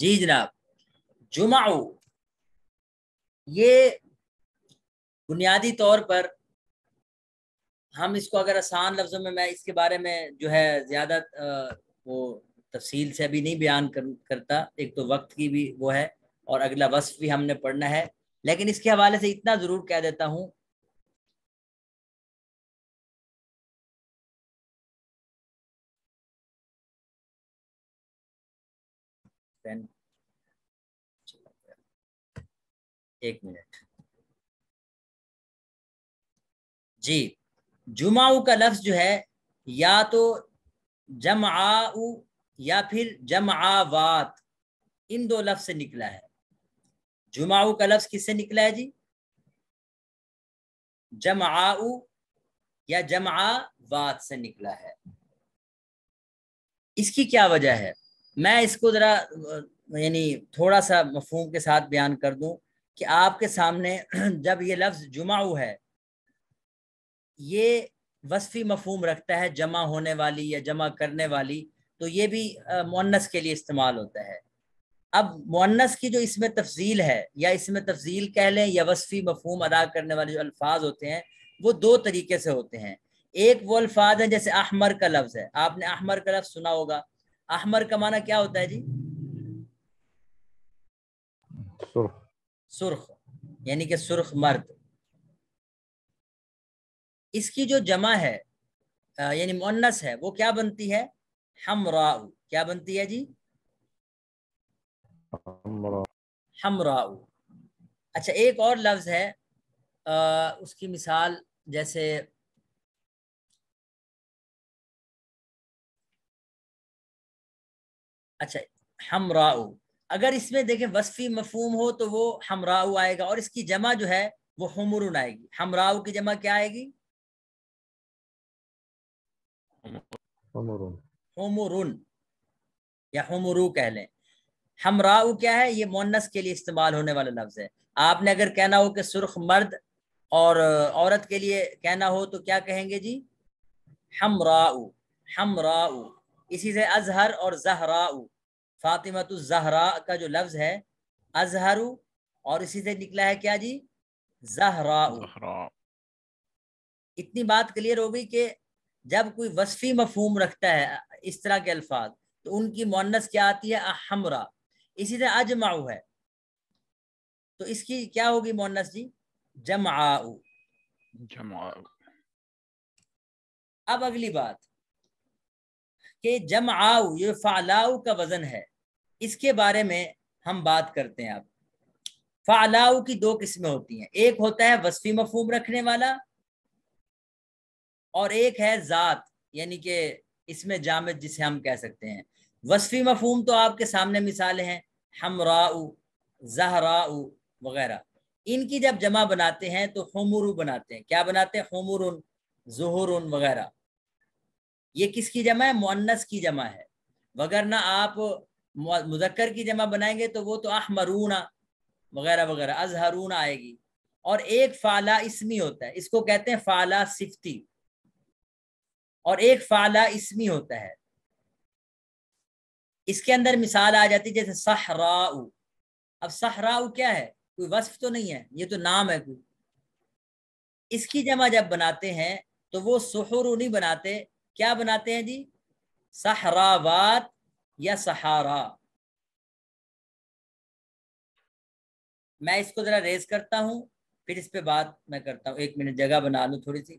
جی جناب، جمعو یہ بنیادی طور پر ہم اس کو اگر آسان لفظوں میں اس کے بارے میں جو ہے زیادہ وہ تفصیل سے ابھی نہیں بیان کرتا، ایک تو وقت کی بھی وہ ہے اور اگلا وصف بھی ہم نے پڑھنا ہے، لیکن اس کے حوالے سے اتنا ضرور کہہ دیتا ہوں ایک منٹ جی، جمعو کا لفظ جو ہے یا تو جمعاؤ یا پھر جمعاوات، ان دو لفظ سے نکلا ہے۔ جمعو کا لفظ کس سے نکلا ہے جی؟ جمعاؤ یا جمعاوات سے نکلا ہے۔ اس کی کیا وجہ ہے؟ میں اس کو ذرا یعنی تھوڑا سا مفہوم کے ساتھ بیان کر دوں کہ آپ کے سامنے جب یہ لفظ جمعو ہے یہ وصفی مفہوم رکھتا ہے، جمع ہونے والی یا جمع کرنے والی، تو یہ بھی مؤنث کے لیے استعمال ہوتا ہے۔ اب مؤنث کی جو اس میں تفضیل ہے، یا اس میں تفضیل کہہ لیں یا وصفی مفہوم ادا کرنے والے جو الفاظ ہوتے ہیں وہ دو طریقے سے ہوتے ہیں۔ ایک وہ الفاظ ہیں جیسے احمر کا لفظ ہے، آپ نے احمر کا لفظ سنا ہوگا۔ احمر کا معنی کیا ہوتا ہے جی؟ سرخ، سرخ، یعنی کہ سرخ مرد۔ اس کی جو جمع ہے یعنی مؤنث ہے وہ کیا بنتی ہے؟ حمراء۔ کیا بنتی ہے جی؟ حمراء۔ اچھا ایک اور لفظ ہے اس کی مثال جیسے اچھا حمراء، اگر اس میں دیکھیں وصفی مفہوم ہو تو وہ حمراء آئے گا، اور اس کی جمع جو ہے وہ حمرن آئے گی۔ حمراء کی جمع کیا آئے گی؟ حمرن یا حمرو کہہ لیں۔ حمراء کیا ہے؟ یہ مؤنث کے لیے استعمال ہونے والا لفظ ہے۔ آپ نے اگر کہنا ہو کہ سرخ مرد اور عورت کے لیے کہنا ہو تو کیا کہیں گے جی؟ حمراء، حمراء۔ اسی سے ازہر اور زہراء، فاطمۃ الزہراء کا جو لفظ ہے ازہر، اور اسی سے نکلا ہے کیا جی؟ زہراء۔ اتنی بات کلیئر ہو گئی کہ جب کوئی وصفی مفہوم رکھتا ہے اس طرح کے الفاظ تو ان کی مؤنث کیا آتی ہے؟ حمراء۔ اسی طرح اجمع ہے تو اس کی کیا ہوگی مؤنث جی؟ جمعاء۔ اب اگلی بات کہ جمعاء یہ فعلاء کا وزن ہے، اس کے بارے میں ہم بات کرتے ہیں۔ اب فعلاء کی دو قسمیں ہوتی ہیں، ایک ہوتا ہے وصفی مفہوم رکھنے والا اور ایک ہے ذات، یعنی کہ اس میں جامد جسے ہم کہہ سکتے ہیں۔ وصفی مفہوم تو آپ کے سامنے مثالیں ہیں حمراء، زہراء وغیرہ۔ ان کی جب جمع بناتے ہیں تو حمر بناتے ہیں۔ کیا بناتے ہیں؟ حمر، ظہر وغیرہ۔ یہ کس کی جمع ہے؟ مؤنث کی جمع ہے، وگرنہ آپ مذکر کی جمع بنائیں گے تو وہ تو احمرون وغیرہ وغیرہ، ازہرون آئے گی۔ اور ایک فعلا اسمی ہوتا ہے، اس کو کہتے ہیں فعلا صفتی، اور ایک فعلا اسمی ہوتا ہے۔ اس کے اندر مثال آ جاتی جیسے صحراء۔ اب صحراء کیا ہے؟ کوئی وصف تو نہیں ہے، یہ تو نام ہے کوئی۔ اس کی جمع جب بناتے ہیں تو وہ سحور نہیں بناتے، کیا بناتے ہیں جی؟ صحراوات یا صحارا۔ میں اس کو ذرا ریز کرتا ہوں پھر اس پہ بات میں کرتا ہوں، ایک منٹ جگہ بنا لوں تھوڑی سی۔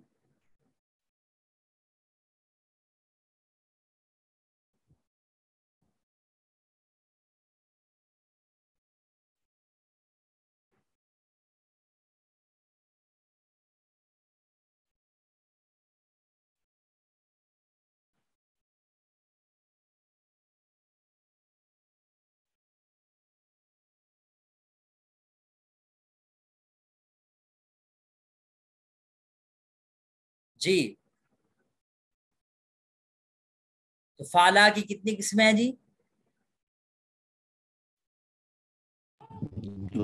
جی تو فعلا کی کتنی قسمیں ہیں جی؟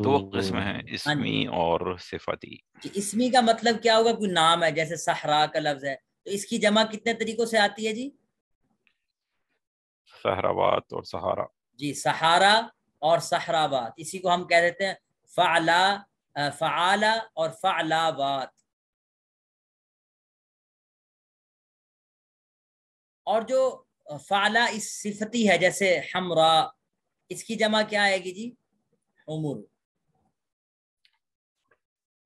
دو قسمیں ہیں، اسمی اور صفتی۔ جی اسمی کا مطلب کیا ہوگا؟ کوئی نام ہے، جیسے صحرا کا لفظ ہے تو اس کی جمع کتنے طریقوں سے آتی ہے جی؟ صحراوات اور سہارا۔ جی صحارا اور صحرابات، اسی کو ہم کہہ دیتے ہیں فعالا اور فعلابات. اور جو فعلا اس صفتی ہے جیسے حمرا، اس کی جمع کیا آئے گی جی؟ حمر.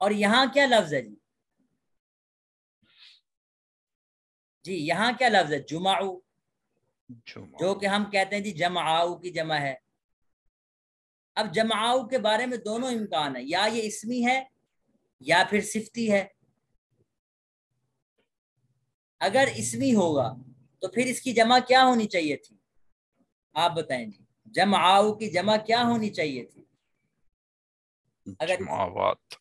اور یہاں کیا لفظ ہے جی یہاں کیا لفظ ہے؟ جمعو، جو کہ ہم کہتے ہیں جی جمعاؤ کی جمع ہے. اب جمعاؤ کے بارے میں دونوں امکان ہے، یا یہ اسمی ہے یا پھر صفتی ہے. اگر اسمی ہوگا تو پھر اس کی جمع کیا ہونی چاہیے تھی؟ آپ بتائیں جی، جمعاؤ کی جمع کیا ہونی چاہیے تھی؟ اگر جمعات،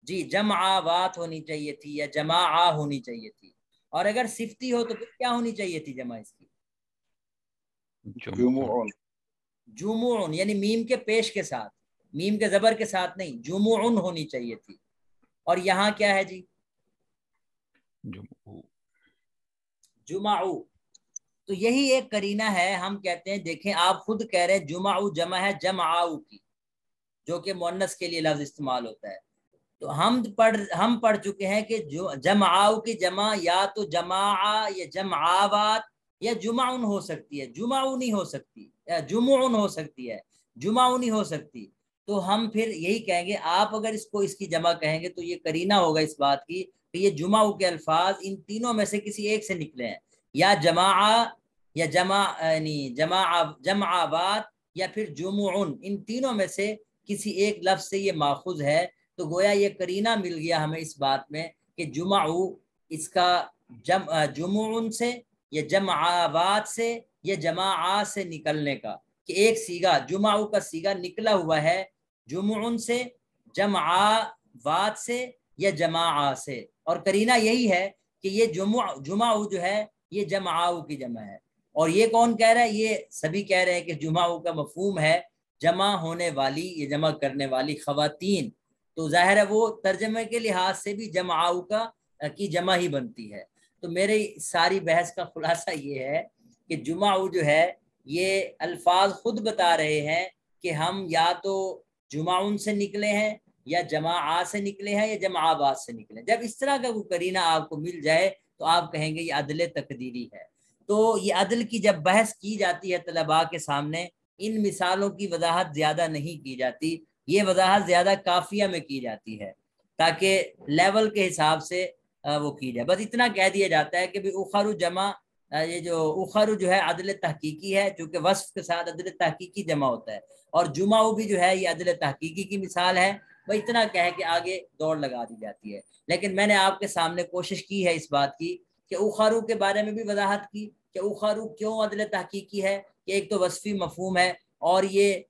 جی جمعات ہونی چاہیے تھی یا جماع ہونی چاہیے تھی. اور اگر صفتی ہو تو پھر کیا ہونی چاہیے تھی جمع اس کی؟ جمعون. جمعون، یعنی میم کے پیش کے ساتھ، میم کے زبر کے ساتھ نہیں، جمعون ہونی چاہیے تھی. اور یہاں کیا ہے جی؟ جمعو. تو یہی ایک قرینہ ہے. ہم کہتے ہیں دیکھیں آپ خود کہہ رہے ہیں جمعو جمع ہے جمعاؤ کی، جو کہ مؤنث کے لیے لفظ استعمال ہوتا ہے. تو ہم پڑھ چکے ہیں کہ جو جمعاؤ کی جمع یا تو جماع یا جمعاوات یا جمعون ہو سکتی ہے، جمعو نہیں ہو سکتی، جمعون ہو سکتی ہے، جمعو نہیں ہو سکتی. تو ہم پھر یہی کہیں گے آپ اگر اس کو اس کی جمع کہیں گے تو یہ قرینہ ہوگا اس بات کی کہ یہ جمعو کے الفاظ ان تینوں میں سے کسی ایک سے نکلے ہیں، یا جماع یا جمع یعنی جمعاوات یا پھر جمعون، ان تینوں میں سے کسی ایک لفظ سے یہ ماخوذ ہے. تو گویا یہ قرینہ مل گیا ہمیں اس بات میں کہ جمعو اس کا جمعون سے یا جمعاوات سے یا جماعات سے نکلنے کا، کہ ایک سیگا جمعو کا سیگا نکلا ہوا ہے جمعون سے، جمعاوات سے یا جماعات سے. اور قرینہ یہی ہے کہ یہ جمعو جو ہے یہ جمعاؤ کی جمع ہے. اور یہ کون کہہ رہا ہے؟ یہ سبھی کہہ رہے ہیں کہ جمعو کا مفہوم ہے جمع ہونے والی یا جمع کرنے والی خواتین. تو ظاہر ہے وہ ترجمے کے لحاظ سے بھی جمعاؤ کی جمع ہی بنتی ہے. تو میری ساری بحث کا خلاصہ یہ ہے کہ جمعو جو ہے یہ الفاظ خود بتا رہے ہیں کہ ہم یا تو جمعون سے نکلے ہیں یا جماعات سے نکلے ہیں یا جمعاوات سے نکلے. جب اس طرح کا کوئی قرینہ آپ کو مل جائے تو آپ کہیں گے یہ عدل تقدیری ہے. تو یہ عدل کی جب بحث کی جاتی ہے طلباء کے سامنے، ان مثالوں کی وضاحت زیادہ نہیں کی جاتی، یہ وضاحت زیادہ کافیہ میں کی جاتی ہے تاکہ لیول کے حساب سے وہ کی جائے. بس اتنا کہہ دیا جاتا ہے کہ بھی اخر جمع، یہ جو اخر جو ہے عدل تحقیقی ہے، چونکہ وصف کے ساتھ عدل تحقیقی جمع ہوتا ہے، اور جمعہ بھی جو ہے یہ عدل تحقیقی کی مثال ہے. وہ اتنا کہہ کے آگے دوڑ لگا دی جاتی ہے. لیکن میں نے آپ کے سامنے کوشش کی ہے اس بات کی کہ اخارو کے بارے میں بھی وضاحت کی کہ اخارو کیوں عدل تحقیقی ہے، کہ ایک تو وصفی مفہوم ہے اور یہ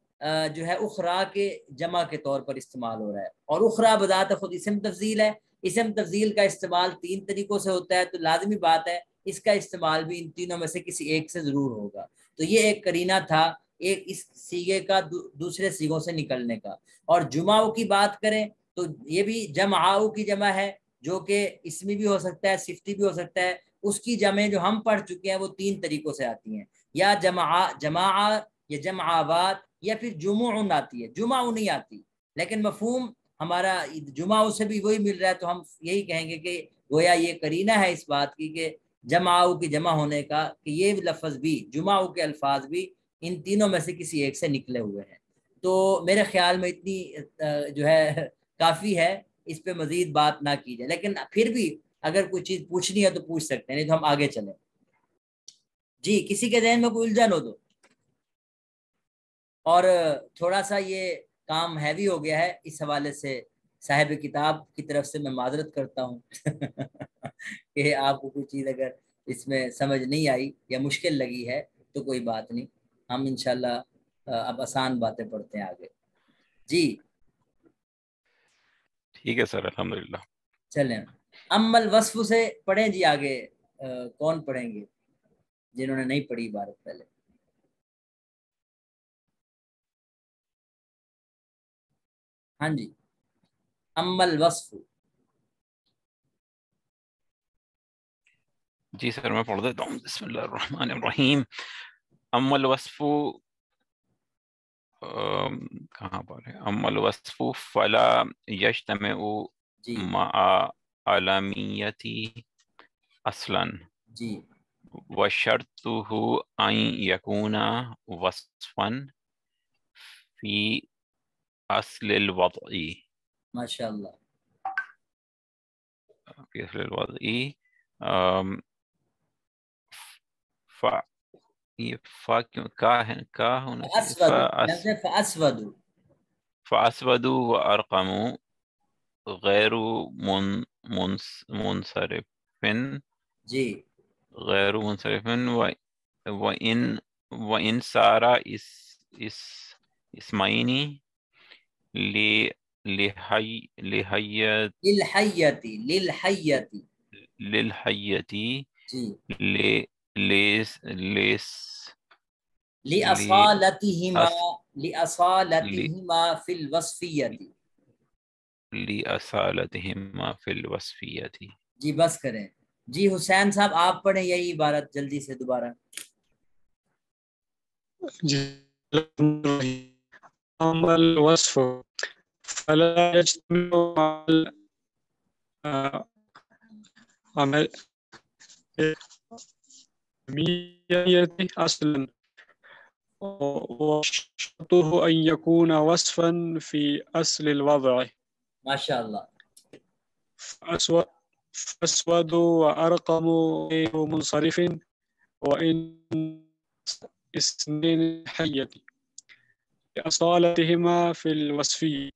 جو ہے اخرا کے جمع کے طور پر استعمال ہو رہا ہے. اور اخرا بذات خود اسم تفضیل ہے، اسم تفضیل کا استعمال 3 طریقوں سے ہوتا ہے، تو لازمی بات ہے اس کا استعمال بھی ان تینوں میں سے کسی ایک سے ضرور ہوگا. تو یہ ایک قرینہ تھا ایک اس سیگے کا دوسرے سیگوں سے نکلنے کا. اور جمعوں کی بات کریں تو یہ بھی جمعاؤ کی جمع ہے، جو کہ اسمی بھی ہو سکتا ہے صفتی بھی ہو سکتا ہے. اس کی جمع جو ہم پڑھ چکے ہیں وہ 3 طریقوں سے آتی ہیں، یا جماع یا جمعاوات یا پھر جمعون آتی ہے، جمعہ نہیں آتی. لیکن مفہوم ہمارا جمعہ سے بھی وہی مل رہا ہے، تو ہم یہی کہیں گے کہ گویا یہ قرینہ ہے اس بات کی کہ جمعاؤ کی جمع ہونے کا، کہ یہ لفظ بھی جمعاؤ کے الفاظ بھی ان تینوں میں سے کسی ایک سے نکلے ہوئے ہیں. تو میرے خیال میں اتنی جو ہے کافی ہے، اس پہ مزید بات نہ کی جائے. لیکن پھر بھی اگر کوئی چیز پوچھنی ہے تو پوچھ سکتے ہیں، نہیں تو ہم آگے چلیں. جی کسی کے ذہن میں کوئی الجھن ہو تو. اور تھوڑا سا یہ کام ہیوی ہو گیا ہے، اس حوالے سے صاحب کتاب کی طرف سے میں معذرت کرتا ہوں کہ آپ کو کوئی چیز اگر اس میں سمجھ نہیں آئی یا مشکل لگی ہے تو کوئی بات نہیں، ہم انشاءاللہ اب آسان باتیں پڑھتے ہیں آگے. جی ٹھیک ہے سر، الحمدللہ. چلیں امل وصف سے پڑھیں جی آگے. کون پڑھیں گے جنہوں نے نہیں پڑھی عبارت پہلے؟ ہاں جی امل وصف. جی سر میں پڑھ دیتا ہوں. بسم اللہ الرحمن الرحیم. اما الوصف کہاں پر ہے؟ اما الوصف فلا یجتمع جی مع علمیتی اصلا جی وشرطه ان يكون وصفا في اصل الوضع ماشاء اللہ. في اصل الوضع ف یہ فا کیوں کا ہے، کا ہونا چاہیے. فاسود فاسودوا وارقموا غیر منصرف جی غیر منصرف وان سارا اسمعینی لحیت للحیتی للحیتی جی لیس لأصالتهما فی الوصفیتی. لأصالتهما فی الوصفیتی. جی بس کریں. جی حسین صاحب آپ پڑھیں یہی عبارت جلدی سے دوبارہ. أما الوصف فلا يجتمع مع العلمية أصلا وشرطه أن يكون وصفا في أصل الوضع. ماشاء اللہ. فأسودوا وأرقموا غير منصرف وإن اثنين حية لأصالتهما في الوصفي.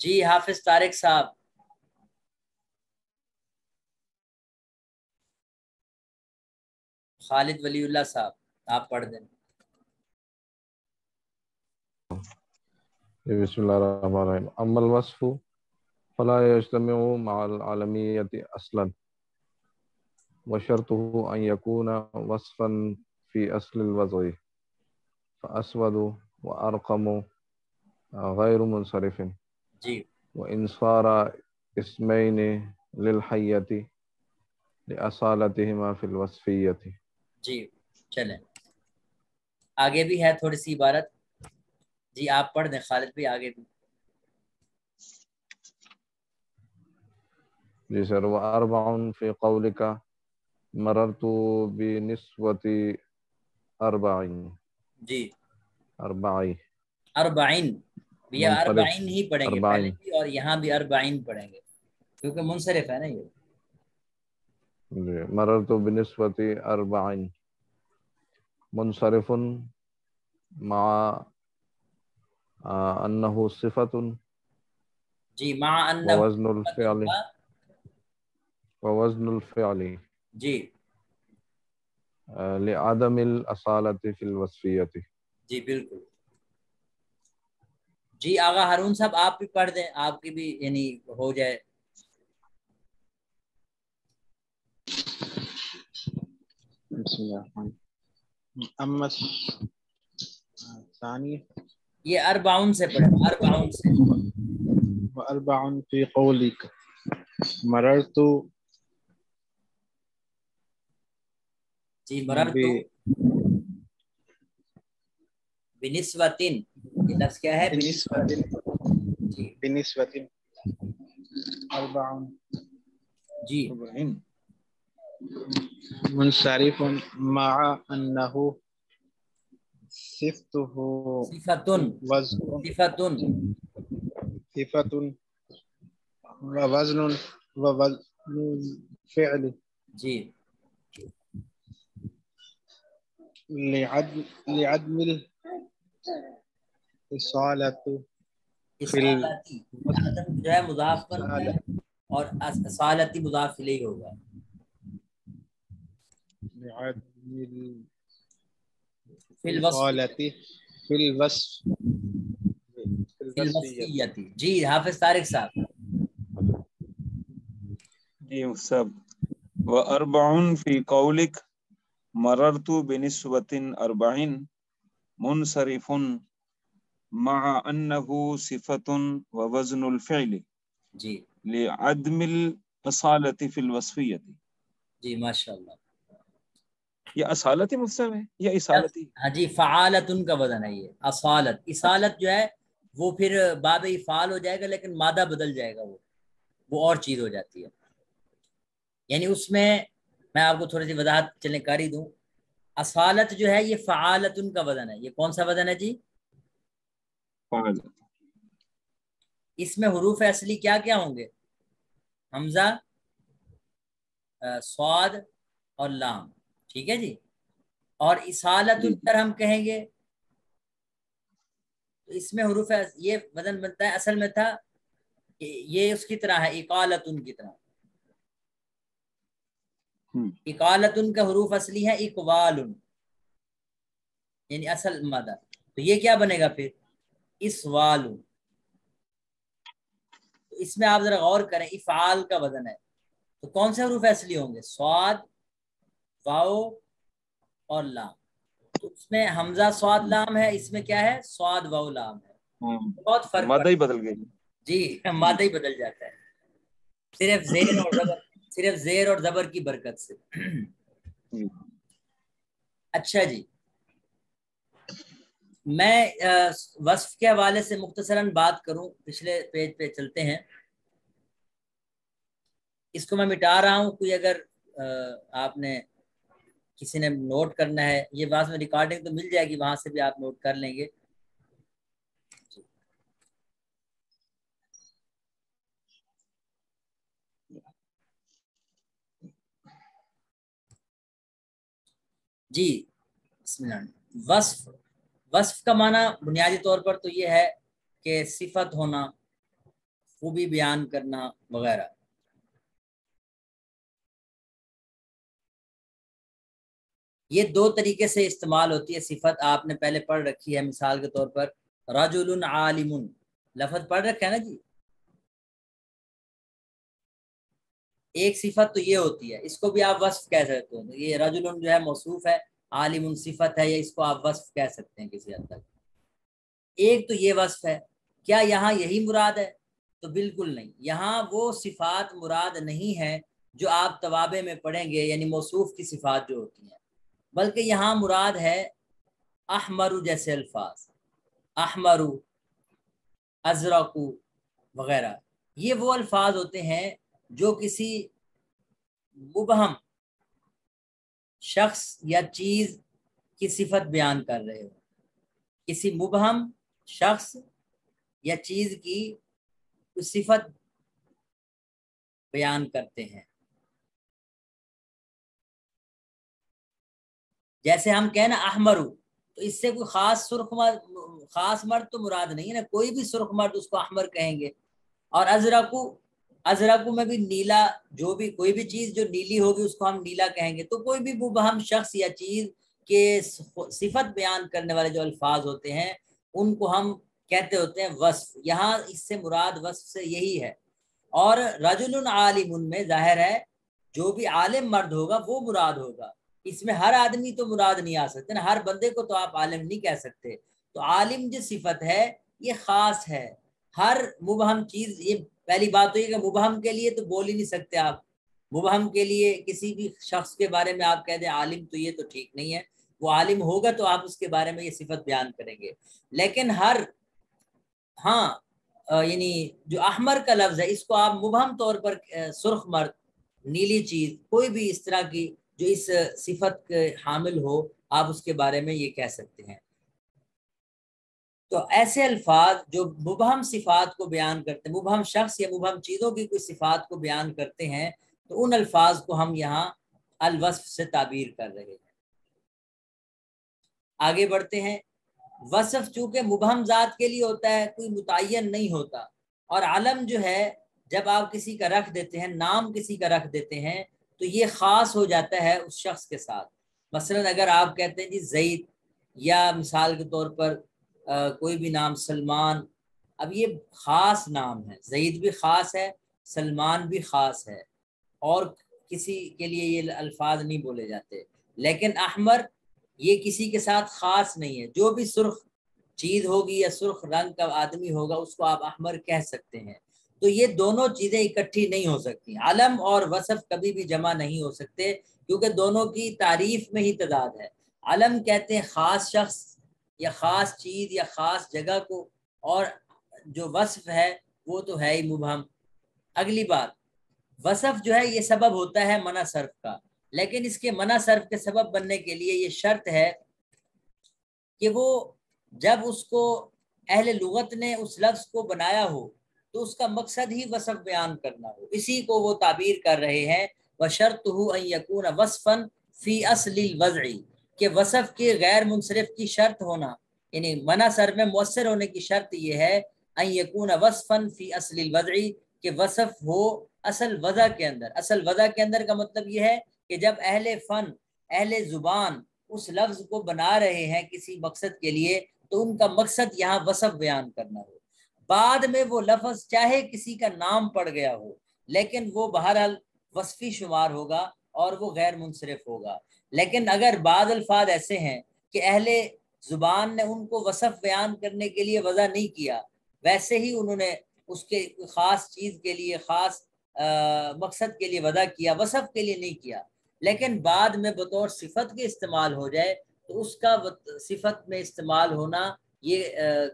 جی حافظ طارق صاحب. خالد ولی اللہ صاحب آپ پڑھ دیں. بسم اللہ الرحمن الرحیم. اما الوصف فلا يجتمع مع العالمیت اصلا وشرطه ان يكون وصفا في اصل الوضع فاسود وارقم غیر منصرف جی وان صار اسمین للحیۃ لاصالتهما في الوصفیۃ. جی چلیں آگے بھی ہے تھوڑی سی عبارت. جی آپ پڑھ دیں خالد بھی آگے بھی. جی سر. واربع فی قولک مررت بنسوۃ اربعین. جی اربعی اربعین بھیا منصرف اربعین ہی پڑھیں گے پہلے اربعین. بھی اور یہاں بھی اربعین پڑھیں گے کیونکہ منصرف ہے نا یہ. جی مررت بنسوۃ اربعین منصرف مع انه صفۃ جی مع انہ ووزن الفعل جی لعدم الاصالۃ فی الوصفیۃ. جی بالکل. جی آغا ہارون صاحب آپ بھی پڑھ دیں آپ کی بھی یعنی ہو جائے. بسم اللہ الرحمن الرحیم. اما ثانی یہ اربعون سے پڑھیں اربعون سے. واربع فی قولک مررت جی مررت بنسبۃ. یہ لفظ کیا ہے؟ بنسبۃ جی بنسبۃ اربع جی منصرف مع انه صفته صفتن صفتن صفة ووزن الفعل جی لعدم الإصالة اصالتی عدم جو ہے مضاف پر ہے اور اصالتی مضاف الیہ ہوگا. لعدم فی الوصف الإصالة في الوصف فی الوصفیۃ. جی حافظ طارق صاحب. جی سب. واربع فی قولک مررت بنسبۃ اربعین منصرف مع انه صفۃ ووزن الفعل جی لعدم الاصالۃ فی الوصفیۃ. جی ماشاء اللہ. یہ اصالتی متصف ہے یا اصالتی؟ ہاں جی، فعالتن کا وزن ہے یہ، اصالت. اصالت جو ہے وہ پھر باب افعال ہو جائے گا لیکن مادہ بدل جائے گا، وہ اور چیز ہو جاتی ہے. یعنی اس میں آپ کو تھوڑی سی وضاحت چلنے کاری دوں. اصالت جو ہے یہ فعالتن کا وزن ہے. یہ کون سا وزن ہے جی؟ فعال. اس میں حروف اصلی کیا کیا ہوں گے؟ حمزہ، صاد اور لام. ٹھیک ہے جی. اور اصالت پر ہم کہیں گے تو اس میں حروف یہ وزن بنتا ہے. اصل میں تھا یہ اس کی طرح ہے، اقالتن کی طرح. اقالتن کا حروف اصلی ہے اقوال، یعنی اصل مادہ. تو یہ کیا بنے گا پھر؟ اسوال. تو اس میں آپ ذرا غور کریں، افعال کا وزن ہے تو کون سے حروف اصلی ہوں گے؟ صاد، واو اور لام. تو اس میں حمزہ صاد لام ہے، اس میں کیا ہے؟ صاد واو لام ہے. بہت فرق مادہ ہی بدل گئی جی، مادہ ہی بدل جاتا ہے صرف زیر اور زبر، صرف زیر اور زبر کی برکت سے. اچھا جی، میں وصف کے حوالے سے مختصراً بات کروں. پچھلے پیج پہ چلتے ہیں. اس کو میں مٹا رہا ہوں. کوئی اگر آپ نے کسی نے نوٹ کرنا ہے، یہ بعض میں ریکارڈنگ تو مل جائے گی، وہاں سے بھی آپ نوٹ کر لیں گے. جی بسم اللہ. وصف کا معنی بنیادی طور پر تو یہ ہے کہ صفت ہونا، خوبی بیان کرنا وغیرہ. یہ دو طریقے سے استعمال ہوتی ہے صفت. آپ نے پہلے پڑھ رکھی ہے، مثال کے طور پر رجل عالم، لفظ پڑھ رکھا ہے نا جی. ایک صفت تو یہ ہوتی ہے، اس کو بھی آپ وصف کہہ سکتے ہو. یہ رجل جو ہے موصوف ہے، عالم صفت ہے، یا اس کو آپ وصف کہہ سکتے ہیں کسی حد تک. ایک تو یہ وصف ہے. کیا یہاں یہی مراد ہے؟ تو بالکل نہیں. یہاں وہ صفات مراد نہیں ہے جو آپ توابع میں پڑھیں گے، یعنی موصوف کی صفات جو ہوتی ہیں، بلکہ یہاں مراد ہے احمرو جیسے الفاظ، احمرو، ازرقو وغیرہ. یہ وہ الفاظ ہوتے ہیں جو کسی مبہم شخص یا چیز کی صفت بیان کر رہے ہو. کسی مبہم شخص یا چیز کی صفت بیان کرتے ہیں. جیسے ہم کہیں نا احمرو، تو اس سے کوئی خاص مرد تو مراد نہیں ہے نا. کوئی بھی سرخ مرد اس کو احمر کہیں گے. اور ازرقو میں بھی نیلا، جو بھی کوئی بھی چیز جو نیلی ہوگی اس کو ہم نیلا کہیں گے. تو کوئی بھی مبہم شخص یا چیز کے صفت بیان کرنے والے جو الفاظ ہوتے ہیں ان کو ہم کہتے ہوتے ہیں وصف. یہاں اس سے مراد وصف سے یہی ہے. اور رجل عالم میں ظاہر ہے جو بھی عالم مرد ہوگا وہ مراد ہوگا. اس میں ہر آدمی تو مراد نہیں آ سکتے نا، ہر بندے کو تو آپ عالم نہیں کہہ سکتے. تو عالم جو صفت ہے یہ خاص ہے. ہر مبہم چیز، یہ پہلی بات تو یہ کہ مبہم کے لیے تو بول ہی نہیں سکتے آپ. مبہم کے لیے کسی بھی شخص کے بارے میں آپ کہہ دیں عالم، تو یہ تو ٹھیک نہیں ہے. وہ عالم ہوگا تو آپ اس کے بارے میں یہ صفت بیان کریں گے. لیکن یعنی جو احمر کا لفظ ہے اس کو آپ مبہم طور پر سرخ مرد، نیلی چیز، کوئی بھی اس طرح کی جو اس صفت کے حامل ہو، آپ اس کے بارے میں یہ کہہ سکتے ہیں. تو ایسے الفاظ جو مبہم صفات کو بیان کرتے ہیں، مبہم شخص یا مبہم چیزوں کی کوئی صفات کو بیان کرتے ہیں، تو ان الفاظ کو ہم یہاں الوصف سے تعبیر کر رہے ہیں. آگے بڑھتے ہیں. وصف چونکہ مبہم ذات کے لیے ہوتا ہے، کوئی متعین نہیں ہوتا. اور علم جو ہے جب آپ کسی کا رکھ دیتے ہیں، نام کسی کا رکھ دیتے ہیں، تو یہ خاص ہو جاتا ہے اس شخص کے ساتھ. مثلا اگر آپ کہتے ہیں جی زید، یا مثال کے طور پر کوئی بھی نام سلمان، اب یہ خاص نام ہے. زید بھی خاص ہے، سلمان بھی خاص ہے، اور کسی کے لیے یہ الفاظ نہیں بولے جاتے. لیکن احمر یہ کسی کے ساتھ خاص نہیں ہے. جو بھی سرخ چیز ہوگی یا سرخ رنگ کا آدمی ہوگا اس کو آپ احمر کہہ سکتے ہیں. تو یہ دونوں چیزیں اکٹھی نہیں ہو سکتی. علم اور وصف کبھی بھی جمع نہیں ہو سکتے. کیونکہ دونوں کی تعریف میں ہی تضاد ہے. علم کہتے ہیں خاص شخص یا خاص چیز یا خاص جگہ کو، اور جو وصف ہے وہ تو ہے ہی مبہم. اگلی بات، وصف جو ہے یہ سبب ہوتا ہے منع صرف کا، لیکن اس کے منع صرف کے سبب بننے کے لیے یہ شرط ہے کہ وہ جب اس کو اہل لغت نے اس لفظ کو بنایا ہو تو اس کا مقصد ہی وصف بیان کرنا ہو. اسی کو وہ تعبیر کر رہے ہیں وَشَرْطُهُ أَن يَكُونَ وَصْفًا فِي أَصْلِ الْوَضْعِ، کہ وصف کے غیر منصرف کی شرط ہونا، یعنی منع صرف میں مؤثر ہونے کی شرط یہ ہے أَن يَكُونَ وَصْفًا فِي أَصْلِ الْوَضْعِ، کہ وصف ہو اصل وضع کے اندر. اصل وضع کے اندر کا مطلب یہ ہے کہ جب اہل فن، اہل زبان اس لفظ کو بنا رہے ہیں کسی مقصد کے لیے تو ان کا مقصد یہاں وصف بیان کرنا ہو. بعد میں وہ لفظ چاہے کسی کا نام پڑ گیا ہو لیکن وہ بہرحال وصفی شمار ہوگا اور وہ غیر منصرف ہوگا. لیکن اگر بعض الفاظ ایسے ہیں کہ اہل زبان نے ان کو وصف بیان کرنے کے لیے وضع نہیں کیا، ویسے ہی انہوں نے اس کے خاص چیز کے لیے، خاص مقصد کے لیے وضع کیا، وصف کے لیے نہیں کیا، لیکن بعد میں بطور صفت کے استعمال ہو جائے تو اس کا صفت میں استعمال ہونا یہ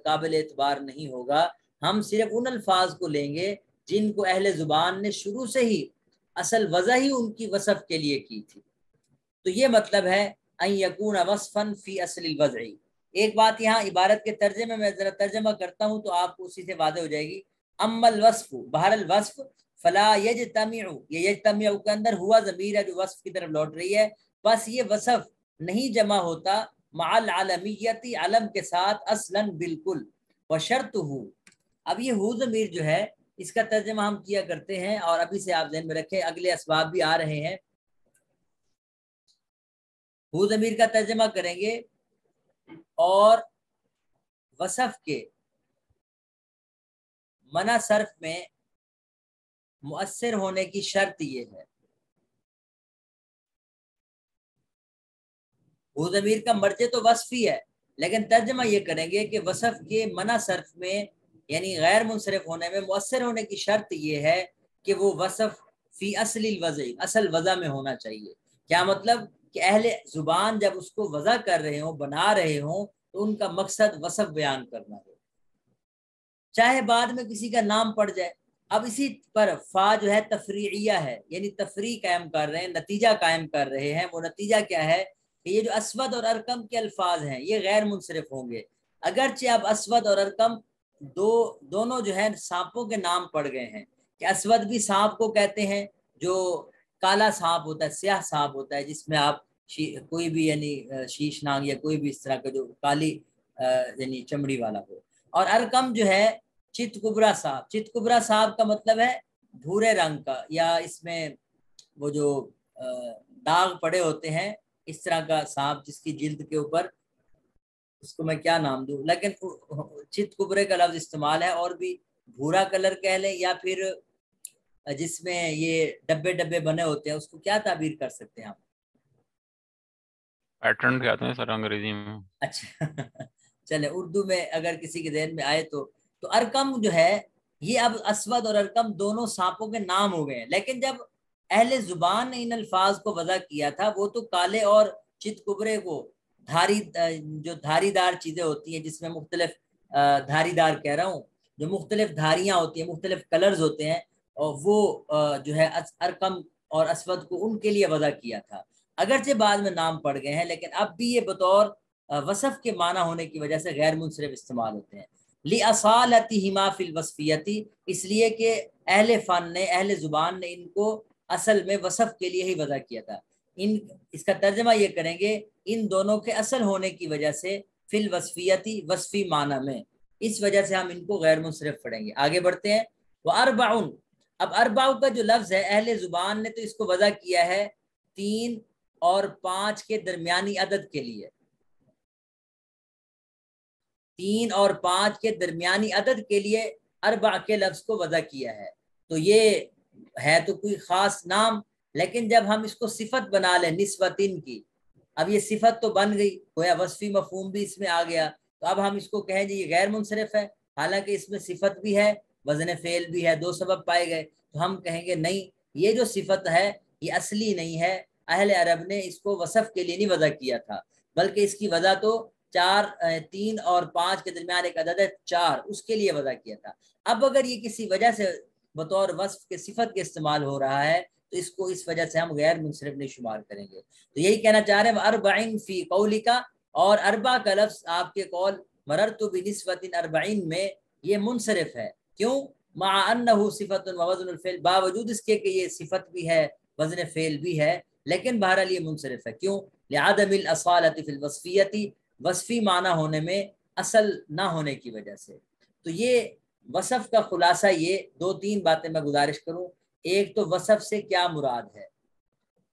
قابل اعتبار نہیں ہوگا. ہم صرف ان الفاظ کو لیں گے جن کو اہل زبان نے شروع سے ہی اصل وضع ہی ان کی وصف کے لیے کی تھی. تو یہ مطلب ہے ان یکون وصفا فی اصل الوضع. ایک بات یہاں عبارت کے ترجمے میں ذرا ترجمہ کرتا ہوں تو آپ کو اسی سے واضح ہو جائے گی. اما الوصف، بہر الوصف، فلا یجتمع، یہ یجتمع کے اندر ہوا ضمیر ہے جو وصف کی طرف لوٹ رہی ہے، بس یہ وصف نہیں جمع ہوتا مع العلمیتی، علم کے ساتھ، اصلا بالکل. وشرطہ، اب یہ ہو ضمیر جو ہے اس کا ترجمہ ہم کیا کرتے ہیں اور ابھی سے آپ ذہن میں رکھیں، اگلے اسباب بھی آ رہے ہیں. ہو ضمیر کا ترجمہ کریں گے اور وصف کے منع صرف میں مؤثر ہونے کی شرط یہ ہے. ہو ضمیر کا مرجع تو وصفی ہے، لیکن ترجمہ یہ کریں گے کہ وصف کے منع صرف میں یعنی غیر منصرف ہونے میں مؤثر ہونے کی شرط یہ ہے کہ وہ وصف فی اصل الوضع، اصل وضع میں ہونا چاہیے. کیا مطلب؟ کہ اہل زبان جب اس کو وضع کر رہے ہوں، بنا رہے ہوں، تو ان کا مقصد وصف بیان کرنا ہو، چاہے بعد میں کسی کا نام پڑ جائے. اب اسی پر فا جو ہے تفریعیہ ہے، یعنی تفریع قائم کر رہے ہیں، نتیجہ قائم کر رہے ہیں. وہ نتیجہ کیا ہے کہ یہ جو اسود اور ارقم کے الفاظ ہیں یہ غیر منصرف ہوں گے. اگرچہ اب اسود اور ارقم دونوں جو ہے سانپوں کے نام پڑ گئے ہیں، کہ اسود بھی سانپ کو کہتے ہیں جو کالا سانپ ہوتا ہے، سیاہ سانپ ہوتا ہے، جس میں آپ کوئی بھی یعنی شیش ناگ یا کوئی بھی اس طرح کا جو کالی یعنی چمڑی والا ہو. اور ارقم جو ہے چت کبرا سانپ. چت کبرا سانپ کا مطلب ہے بھورے رنگ کا، یا اس میں وہ جو داغ پڑے ہوتے ہیں اس طرح کا سانپ جس کی جلد کے اوپر، اس کو میں کیا نام دوں، لیکن چت کبرے کا لفظ استعمال ہے. اور بھی بھورا کلر کہہ لیں، یا پھر جس میں یہ ڈبے ڈبے بنے ہوتے ہیں اس کو کیا تعبیر کر سکتے ہیں ہم؟ پیٹرن کہتے ہیں سر انگریزی میں. اچھا چلے اردو میں اگر کسی کے ذہن میں آئے تو ارقم جو ہے یہ اب اسود اور ارقم دونوں سانپوں کے نام ہو گئے ہیں. لیکن جب اہل زبان نے ان الفاظ کو وضع کیا تھا وہ تو کالے اور چت کبرے کو جو دھاری دار چیزیں ہوتی ہیں، جس میں مختلف دھاری دار کہہ رہا ہوں، جو مختلف دھاریاں ہوتی ہیں، مختلف کلرز ہوتے ہیں، اور وہ جو ہے ارقم اور اسود کو ان کے لیے وضع کیا تھا. اگرچہ بعد میں نام پڑ گئے ہیں لیکن اب بھی یہ بطور وصف کے معنی ہونے کی وجہ سے غیر منصرف استعمال ہوتے ہیں. لِأَصَالَتِهِمَا فِي الْوَصْفِيَّةِ، اس لیے کہ اہل فن نے، اہل زبان نے ان کو اصل میں وصف کے لیے ہی وضع کیا تھا. اس کا ترجمہ یہ کریں گے ان دونوں کے اصل ہونے کی وجہ سے فی الوصفیتی، وصفی معنی میں، اس وجہ سے ہم ان کو غیر منصرف پڑھیں گے. آگے بڑھتے ہیں. وَأَرْبَعٌ، اب اربع کا جو لفظ ہے اہل زبان نے تو اس کو وضع کیا ہے 3 اور 5 کے درمیانی عدد کے لیے. 3 اور 5 کے درمیانی عدد کے لیے اربع کے لفظ کو وضع کیا ہے. تو یہ ہے تو کوئی خاص نام، لیکن جب ہم اس کو صفت بنا لیں نسبتن کی، اب یہ صفت تو بن گئی، گویا وصفی مفہوم بھی اس میں آ گیا، تو اب ہم اس کو کہیں جی یہ غیر منصرف ہے، حالانکہ اس میں صفت بھی ہے، وزن فعل بھی ہے، 2 سبب پائے گئے. تو ہم کہیں گے نہیں، یہ جو صفت ہے یہ اصلی نہیں ہے، اہل عرب نے اس کو وصف کے لیے نہیں وضع کیا تھا، بلکہ اس کی وضع تو 4 3 اور 5 کے درمیان ایک عدد ہے 4، اس کے لیے وضع کیا تھا۔ اب اگر یہ کسی وجہ سے بطور وصف کے صفت کے استعمال ہو رہا ہے تو اس کو اس وجہ سے ہم غیر منصرف نہیں شمار کریں گے۔ تو یہی کہنا چاہ رہے ہیں اربعین فی قولک، اور اربع کا لفظ آپ کے قول مررت بنسبۃ اربعین میں یہ منصرف ہے، کیوں؟ مع انہ صفت و وزن الفعل، باوجود اس کے کہ یہ صفت بھی ہے وزن فعل بھی ہے، لیکن بہرحال یہ منصرف ہے، کیوں؟ لعدم الاصالۃ فی الوصفیۃ، وصفی معنی ہونے میں اصل نہ ہونے کی وجہ سے۔ تو یہ وصف کا خلاصہ، یہ 2-3 باتیں میں گزارش کروں۔ ایک تو وصف سے کیا مراد ہے،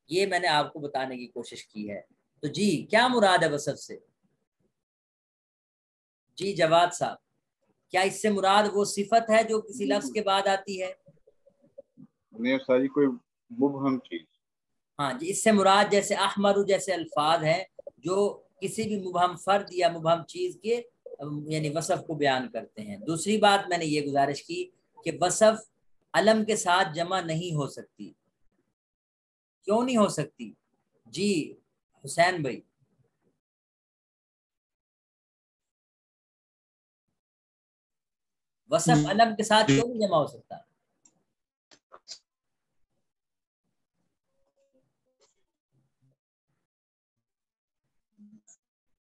یہ میں نے آپ کو بتانے کی کوشش کی ہے۔ تو جی کیا مراد ہے وصف سے؟ جی جواد صاحب، کیا اس سے مراد وہ صفت ہے جو کسی لفظ کے بعد آتی ہے؟ نہیں ساری کوئی مبہم چیز۔ ہاں جی، اس سے مراد جیسے احمر جیسے الفاظ ہیں جو کسی بھی مبہم فرد یا مبہم چیز کے یعنی وصف کو بیان کرتے ہیں۔ دوسری بات میں نے یہ گزارش کی کہ وصف علم کے ساتھ جمع نہیں ہو سکتی۔ کیوں نہیں ہو سکتی؟ جی حسین بھائی، وصف علم کے ساتھ کیوں نہیں جمع ہو سکتا؟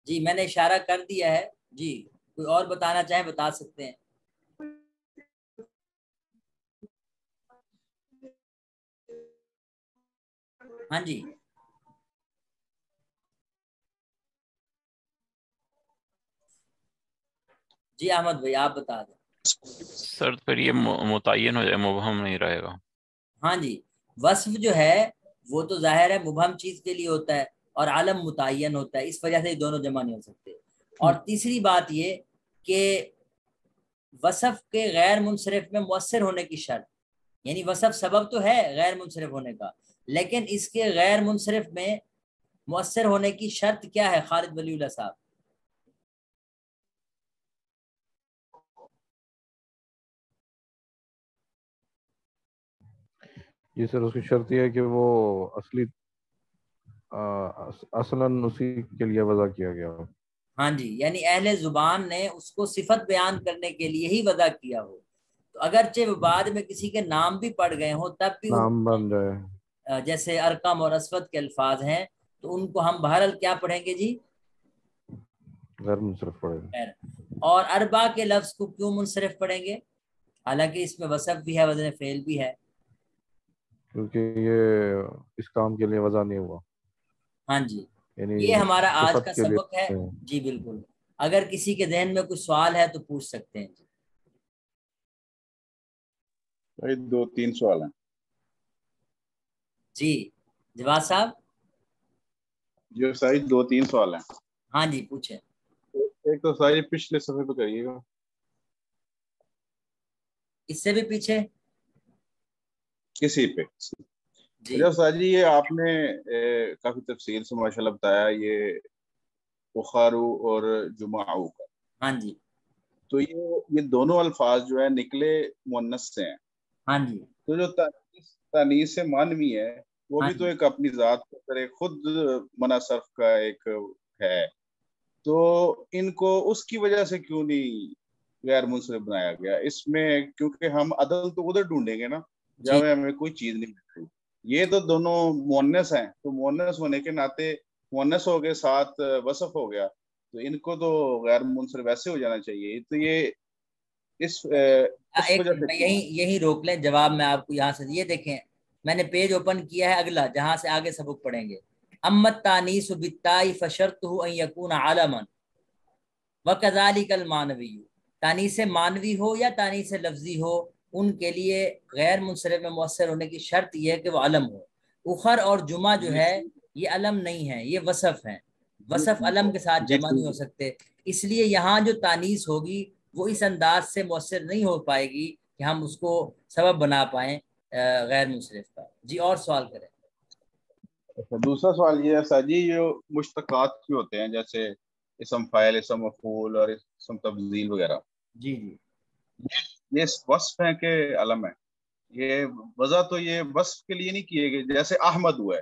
جی میں نے اشارہ کر دیا ہے، جی کوئی اور بتانا چاہیں بتا سکتے ہیں۔ ہاں جی جی احمد بھائی آپ بتا دیں۔ سر پھر یہ متعین ہو جائے، مبہم نہیں رہے گا۔ ہاں جی، وصف جو ہے وہ تو ظاہر ہے مبہم چیز کے لیے ہوتا ہے اور علم متعین ہوتا ہے، اس وجہ سے یہ دونوں جمع نہیں ہو سکتے۔ اور تیسری بات یہ کہ وصف کے غیر منصرف میں مؤثر ہونے کی شرط، یعنی وصف سبب تو ہے غیر منصرف ہونے کا، لیکن اس کے غیر منصرف میں مؤثر ہونے کی شرط کیا ہے خالد ولی اللہ صاحب؟ جی سر، اس کی شرط یہ ہے کہ وہ اصلی اصلاً اسی کے لیے وضع کیا گیا ہو۔ ہاں جی، یعنی اہل زبان نے اس کو صفت بیان کرنے کے لیے ہی وضع کیا ہو، تو اگرچہ وہ بعد میں کسی کے نام بھی پڑ گئے ہوں تب بھی نام بن جائے، جیسے ارقم اور اسود کے الفاظ ہیں تو ان کو ہم بہرحال کیا پڑھیں گے جی؟ غیر منصرف پڑے گا۔ اور اربع کے لفظ کو کیوں منصرف پڑھیں گے حالانکہ اس میں وصف بھی ہے وزن فعل بھی ہے؟ کیونکہ یہ اس کام کے لیے وضع نہیں ہوا، ہاں جی، یعنی یہ ہمارا آج صفت کا کے لیے۔ سبق ہے جی بالکل۔ اگر کسی کے ذہن میں کوئی سوال ہے تو پوچھ سکتے ہیں جی۔ 2-3 سوال ہیں جی جواد صاحب۔ جو ساری 2-3 سوال ہیں۔ ہاں جی پوچھیں۔ ایک تو ساری پچھلے صفحے پہ کریے گا، اس سے بھی پیچھے کسی پہ جی۔ ساجی یہ آپ نے کافی تفصیل سے ماشاءاللہ بتایا یہ بخارو اور جمعو کا۔ ہاں جی تو یہ دونوں الفاظ جو ہے نکلے مؤنث سے ہیں۔ ہاں جی تو جو تانیث مانوی ہے وہ ہاں بھی تو جی ایک اپنی ذات پر خود منع صرف کا ایک ہے، تو ان کو اس کی وجہ سے کیوں نہیں غیر منصرف بنایا گیا اس میں؟ کیونکہ ہم عدل تو ادھر ڈھونڈیں گے نا جی جب ہمیں کوئی چیز نہیں مل رہی۔ یہ تو دونوں مؤنث ہیں، تو مؤنث ہونے کے ناطے مؤنث ہو گئے ساتھ وصف ہو گیا، تو ان کو تو غیر منصرف ویسے ہو جانا چاہیے۔ تو یہ اس ایک وجہ سے یہی روک لیں جواب میں آپ کو یہاں سے یہ دیکھیں، میں نے پیج اوپن کیا ہے اگلا جہاں سے آگے سبق پڑھیں گے۔ امت تانیث بالتاء فشرطه ان يكون علما وكذلك المانوی، تانیث مانوی ہو یا تانیث لفظی ہو ان کے لیے غیر منصرف میں مؤثر ہونے کی شرط یہ ہے کہ وہ علم ہو۔ اخر اور جمعہ جو ہے یہ علم نہیں ہے، یہ وصف ہیں، وصف علم کے ساتھ جمع نہیں ہو سکتے، اس لیے یہاں جو تانیث ہوگی وہ اس انداز سے مؤثر نہیں ہو پائے گی کہ ہم اس کو سبب بنا پائیں غیر منصرف کا۔ جی اور سوال کریں۔ دوسرا سوال یہ ہے ساجی، جو مشتقات جو ہوتے ہیں جیسے اسم فاعل، اسم مفعول اور اسم تبدیل وغیرہ، جی جی یہ وصف ہیں کہ علم ہے؟ یہ وضع تو یہ وصف کے لیے نہیں کیے گئے، جیسے احمد ہوا ہے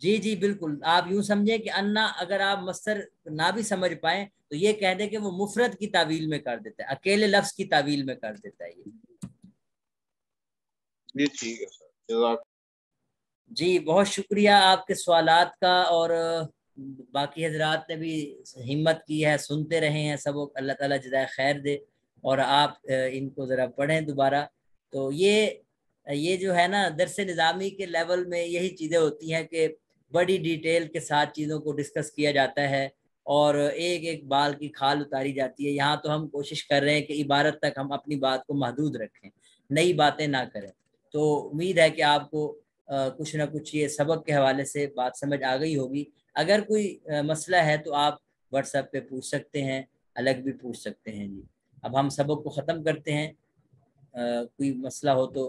جی جی بالکل، آپ یوں سمجھیں کہ انا اگر آپ مصدر نہ بھی سمجھ پائیں تو یہ کہہ دیں کہ وہ مفرد کی تعویل میں کر دیتا ہے، اکیلے لفظ کی تعویل میں کر دیتا ہے یہ ٹھیک ہے سر، جزاک جی بہت شکریہ آپ کے سوالات کا، اور باقی حضرات نے بھی ہمت کی ہے، سنتے رہے ہیں سبق، اللہ تعالیٰ جزائے خیر دے، اور آپ ان کو ذرا پڑھیں دوبارہ۔ تو یہ جو ہے نا درس نظامی کے لیول میں یہی چیزیں ہوتی ہیں کہ بڑی ڈیٹیل کے ساتھ چیزوں کو ڈسکس کیا جاتا ہے اور ایک ایک بال کی کھال اتاری جاتی ہے۔ یہاں تو ہم کوشش کر رہے ہیں کہ عبارت تک ہم اپنی بات کو محدود رکھیں، نئی باتیں نہ کریں۔ تو امید ہے کہ آپ کو کچھ نہ کچھ یہ سبق کے حوالے سے بات سمجھ آ گئی ہوگی۔ اگر کوئی مسئلہ ہے تو آپ واٹس ایپ پہ پوچھ سکتے ہیں، الگ بھی پوچھ سکتے ہیں۔ جی اب ہم سبق کو ختم کرتے ہیں، کوئی مسئلہ ہو تو